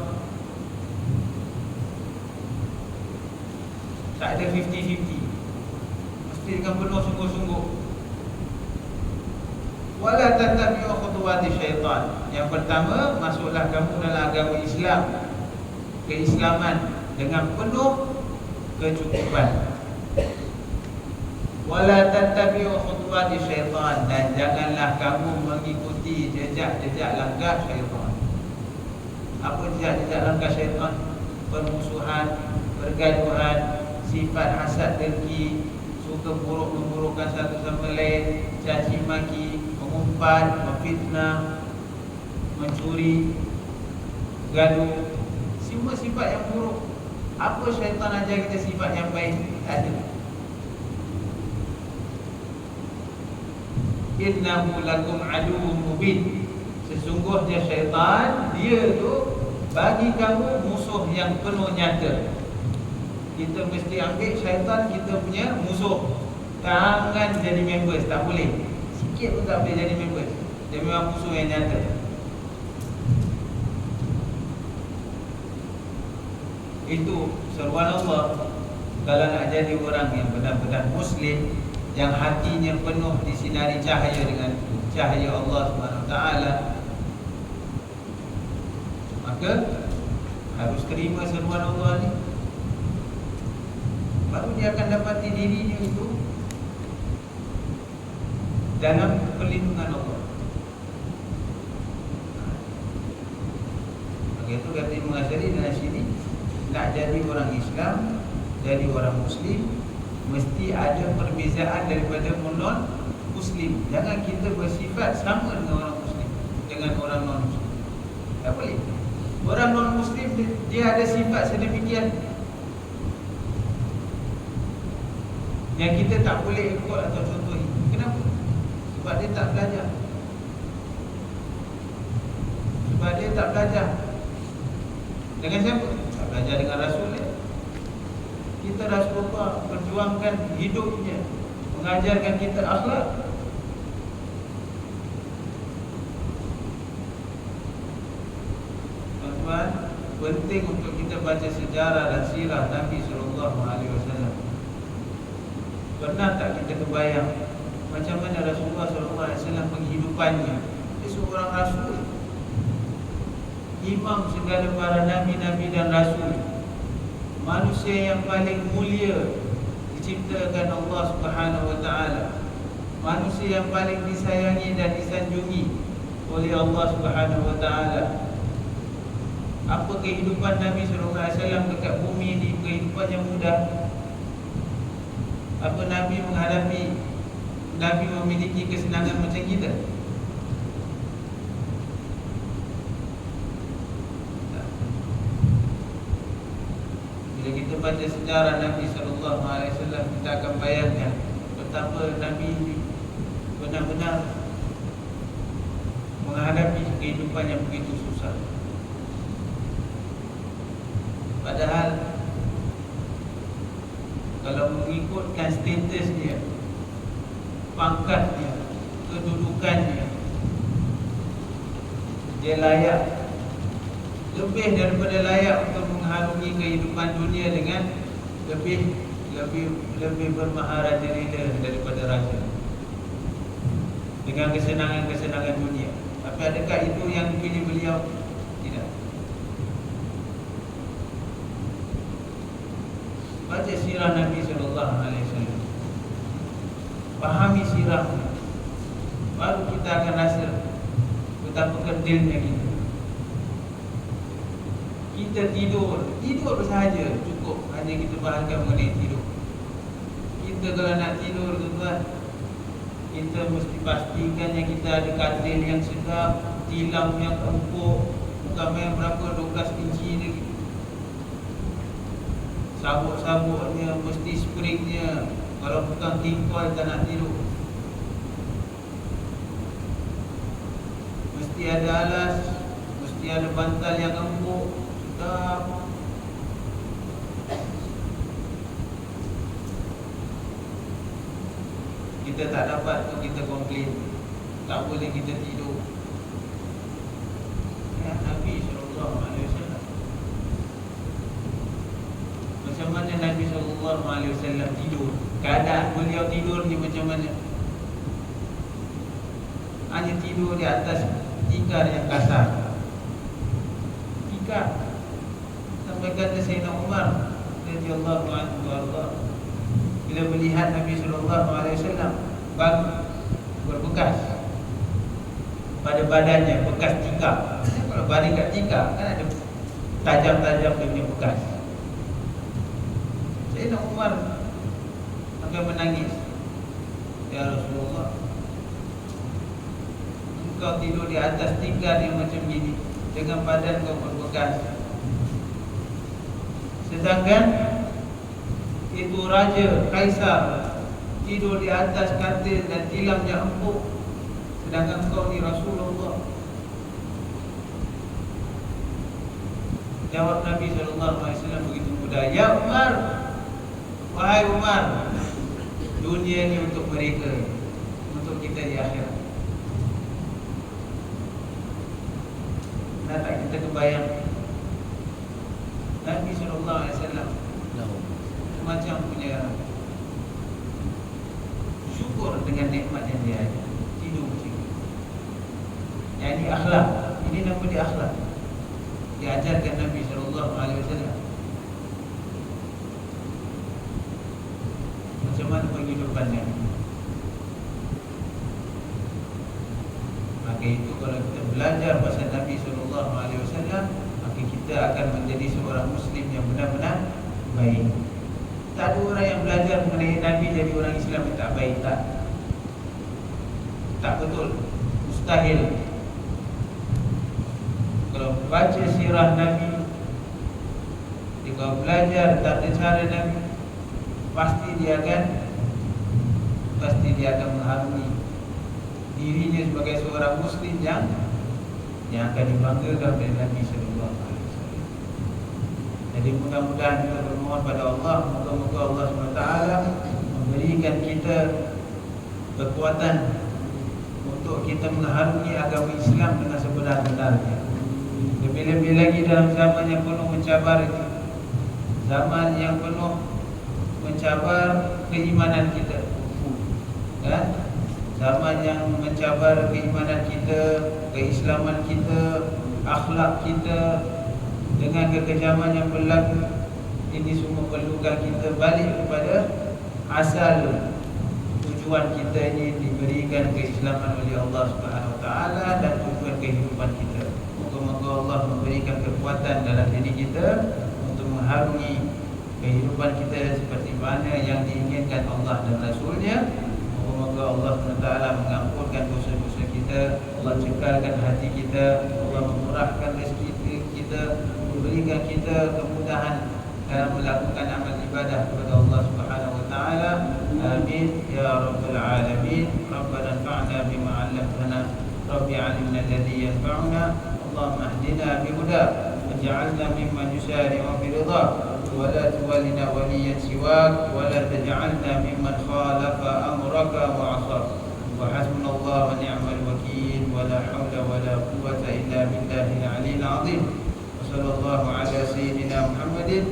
Tak ada 50-50. Mesti dengan penuh sungguh-sungguh. Wala tattabi'u khutuwati syaitan. Yang pertama, masuklah kamu dalam agama Islam, keislaman dengan penuh kecukupan. Wala tattabi'u khutuwati syaitan, dan janganlah kamu mengikuti jejak-jejak langkah syaitan. Apa jejak-jejak langkah syaitan? Permusuhan, pergaduhan, sifat hasad dengki, suka buruk-memburukkan satu sama lain, caci maki, mengumpat, memfitnah, mencuri, gaduh. Semua sifat yang buruk. Apa syaitan ajar kita sifat yang baik? Tak ada. Innahu lakum aduwwum mubin. Sesungguhnya syaitan, dia tu bagi kamu musuh yang penuh nyata. Kita mesti ambil syaitan kita punya musuh. Jangan jadi members, tak boleh. Sikit pun tak boleh jadi members. Dia memang musuh yang nyata. Itu seruan Allah. Kalau nak jadi orang yang benar-benar Muslim, yang hatinya penuh disinari cahaya dengan cahaya Allah Subhanahu Wa Taala, maka harus terima seruan Allah ni. Baru dia akan dapati dirinya itu dalam perlindungan Allah. Maka itu kata Ibn Ghazali dalam sini, nak jadi orang Islam, jadi orang Muslim, mesti ada perbezaan daripada non-Muslim. Jangan kita bersifat sama dengan orang Muslim, dengan orang non-Muslim. Tak boleh. Orang non-Muslim dia ada sifat sedemikian yang kita tak boleh ikut atau contohi. Kenapa? Sebab dia tak belajar. Sebab dia tak belajar. Dengan siapa? Tak belajar dengan Rasul dia. Kita Rasulullah perjuangkan hidupnya, mengajarkan kita akhlak. Tuan-tuan, penting untuk kita baca sejarah dan sirah Nabi SAW. Pernah tak kita kebayang macam mana Rasulullah SAW penghidupannya? Dia seorang Rasul, imam segala para Nabi-Nabi dan Rasul, manusia yang paling mulia diciptakan Allah Subhanahu Wa Taala, manusia yang paling disayangi dan disanjungi oleh Allah Subhanahu Wa Taala. Apa kehidupan Nabi SAW dekat bumi ini? Kehidupan yang mudah. Apa Nabi memiliki kesenangan macam kita? Bila kita baca sejarah Nabi SAW, kita akan bayangkan betapa Nabi ini benar-benar menghadapi kehidupan yang begitu susah. Padahal kalau mengikutkan statusnya, pangkatnya, kedudukannya, dia layak, lebih daripada layak untuk mengharungi kehidupan dunia dengan lebih bermaharaja rela daripada raja, dengan kesenangan-kesenangan dunia. Tapi adakah itu yang dipilih beliau? Tidak. Baca sirah Nabi SAW, fahami sirah, baru kita akan rasa betapa kerdilnya kita. Kita tidur sahaja cukup, hanya kita bahagian mengenai tidur. Kita kalau nak tidur, tuan-tuan, kita mesti pastikan yang kita ada katil yang sedap, tilam yang empuk, bukan main berapa 12 inci lagi. Sabuk-sabuknya mesti springnya. Kalau bukan tingkoi tak nak tidur. Mesti ada alas, mesti ada bantal yang empuk, sedap. Kita tak dapat tu kita komplain, tak boleh kita tidur. Ya, Nabi SAW, macam mana Nabi SAW tidur? Keadaan beliau tidur ni macam mana? Hanya tidur di atas tikar yang kasar. Tikar. Sampai kata Sayyidina Umar radhiyallahu anhu warḍah, bila melihat Nabi SAW bagi berbekas pada badannya, bekas tikar. Kalau baring kat tikar kan ada tajam-tajam dia punya bekas. Sayyidina Umar akan menangis, ya Rasulullah, engkau tidur di atas tikar yang macam gini dengan badan kau berbekas, sedangkan itu Raja Kaisar tidur di atas katil dan tilamnya empuk, sedangkan kau ni Rasulullah. Jawab Nabi SAW begitu mudah, ya Umar, wahai Umar, dunia ni untuk mereka, untuk kita di akhirat. Nak tak kita kebayang Nabi SAW macam punya dengan nikmat yang dia ada. Tidur macam itu. Yang ini akhlak. Ini nama dia akhlak. Diajarkan Nabi SAW. Macam mana penghidupannya? Maka itu kalau kita belajar pasal Nabi SAW, maka kita akan menjadi seorang Muslim yang benar-benar baik. Tak ada orang yang belajar mengenai Nabi jadi orang Islam yang tak baik. Tak betul. Mustahil. Kalau baca sirah Nabi, jika belajar tata cara Nabi, pasti dia akan mengharungi dirinya sebagai seorang Muslim yang akan dibanggakan oleh Nabi SAW. Jadi mudah-mudahan kita bermohon pada Allah, moga-moga Allah SWT memberikan kita kekuatan untuk kita mengharungi agama Islam dengan sebenar-benarnya. Lebih-lebih lagi dalam zaman yang penuh mencabar ini, zaman yang penuh mencabar keimanan kita, kan? Zaman yang mencabar keimanan kita, keislaman kita, akhlak kita, dengan kekejaman yang berlaku. Ini semua perlukan kita balik kepada asal tujuan kita ini diberikan keislaman oleh Allah Subhanahu Wa Taala dan tujuan kehidupan kita. Moga-moga Allah memberikan kekuatan dalam diri kita untuk mengharungi kehidupan kita seperti mana yang diinginkan Allah dan Rasulnya. Moga-moga Allah SWT mengampunkan dosa-dosa kita, Allah cekalkan hati kita, Allah memurahkan rezeki kita, memberikan kita kemudahan dalam melakukan amal ibadah kepada Allah Subhanahu wa taala. Amin ya rabbal alamin. Rabbana anfa'na bima 'allamtana, rabbi 'allimna alladhi yanfa'una, Allahumma ihdina bihuda waj'alna mimman yusari'u fi ridha wa la tuwallina waliyan siwak wa la taj'alna mimman khalafa amraka wa 'asak. Wa hasbunallahu wa ni'mal wakeel wa la hawla wa la quwwata illa billahil 'aliyyil 'azim. Sallallahu ala sayyidina Muhammadin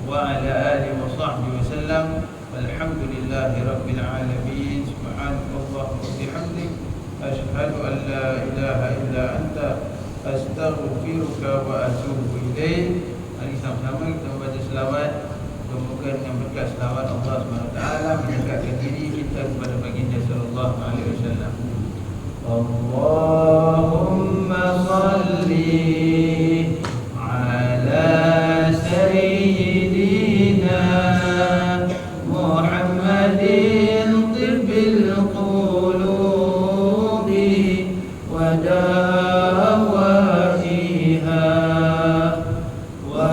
wa ala alihi wa sahbihi wa sallam. Walhamdulillahi rabbil alamin. Subhanallah wa bihamdik, asyhadu an la ilaha illa anta, astaghfiruka wa atubu ilaik. Mari sama-sama kita membaca selawat. Semoga dengan berkat selawat Allah SWT mendekatkan diri kita kepada baginda sallallahu alaihi wasallam. Allahumma salli ala sayyidina Muhammadin tibbil qulubi wa dawaiha wa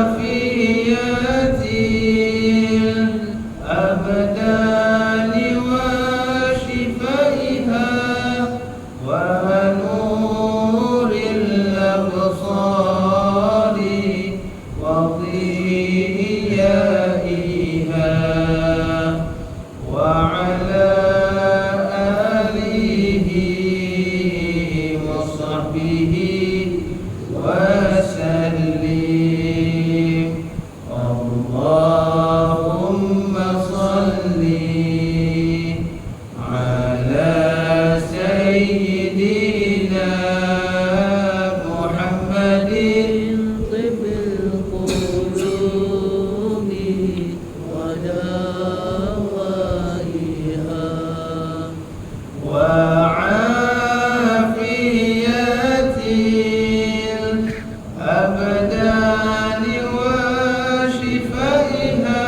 afiyatil abdani wa shifaiha wa nuril absari wa dhiyaiha wa ala alihi wa sahbihi wa sallim. Allahumma salli ala sayyidina Muhammadin tibbil qulubi wa dawaiha wa afiyatil abdani wa shifaiha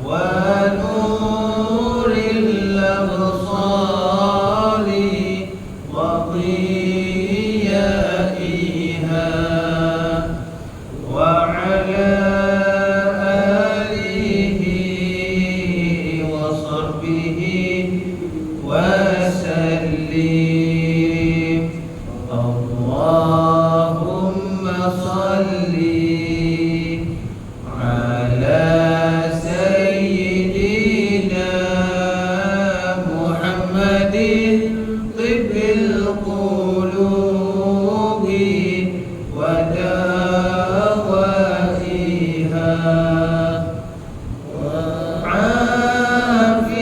wa nuril absari wa dhiyaiha wa ala alihi wa sahbihi wa sallim. Allahumma salli ala sayyidina Muhammadin tibbil qulubi wa dawaiha wa afiyatil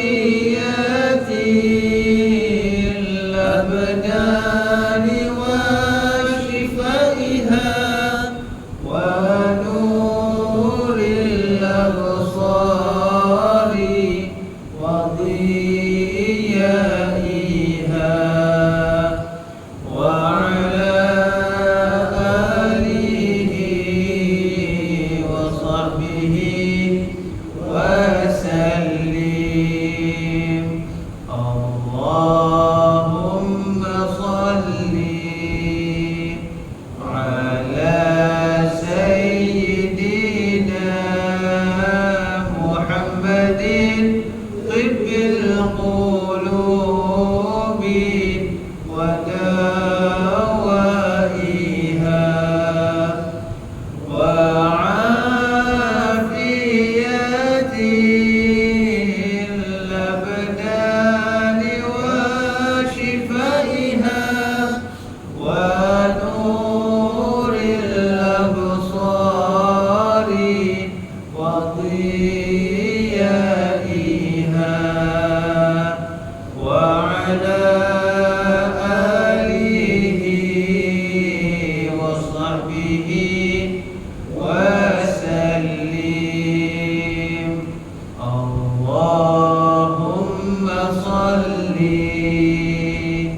salli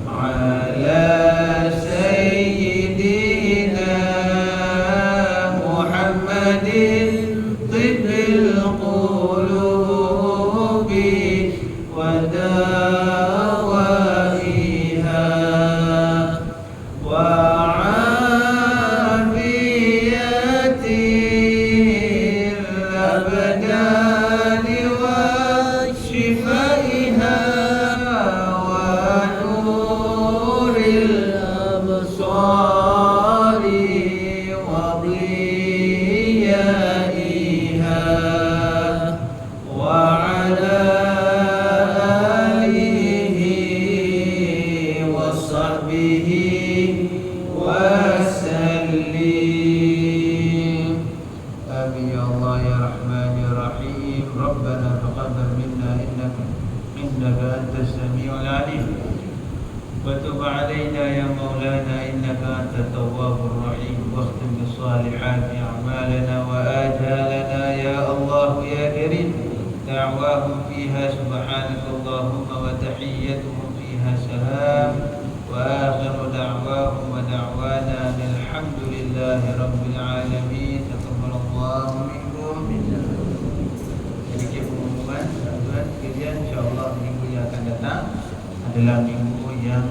ala sayyidina Muhammadin tibbil qulubi wa dawaiha wa afiyatil abdani wa shifaiha wa nuril absari wa diyaiha wa ala alihi wa sahbihi wa sallim. Amin ya Allah ya Rahman ya Rahim. Rabbana taqabbal minna innaka antas samiul alim wa tub alaina ya maulana innaka antat tawwabur rahim wakhtim bis salihati a'malana wa ajalana ya Allah ya karim. Da'wahum fiha subhanaka Allahumma wa tahiyyatuhum fiha salam wa akhiru da'wahum wa da'wana alhamdulillahi rabbil alamin. Taqabbalallahu minkum. Sedikit pengumuman tuan-tuan sekalian, insya-Allah minggu yang akan datang adalah minggu yang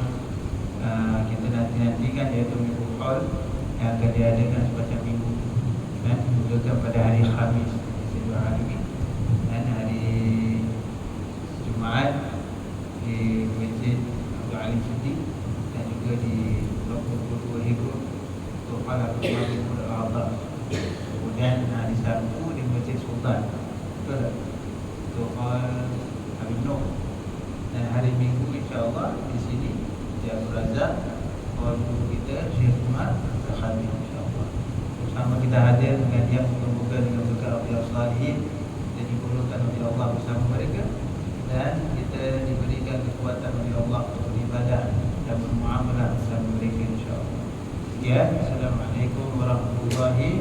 kita nanti-nantikan, iaitu minggu Haul yang akan diadakan semacam minggu juga pada hari Khamis, dua hari, dan hari Jumaat di Masjid Abdul Alim Siddiq dan juga di Blok 22 Hego untuk para pemagih Al-Adha. Kemudian hari Sabtu di Masjid Sultan, betul tak? Untuk Habib Noh. Dan hari Minggu insya-Allah di sini di Abdul Razak, guru kita Syekh Umar Al-Khamis insya-Allah. Bersama kita hadir dengan dia buka dengan berkat Allah Salihin dan diperlukan oleh Allah bersama mereka, dan kita diberikan kekuatan oleh Allah untuk beribadah dan bermuamalah bersama mereka insya-Allah. Ya, assalamualaikum warahmatullahi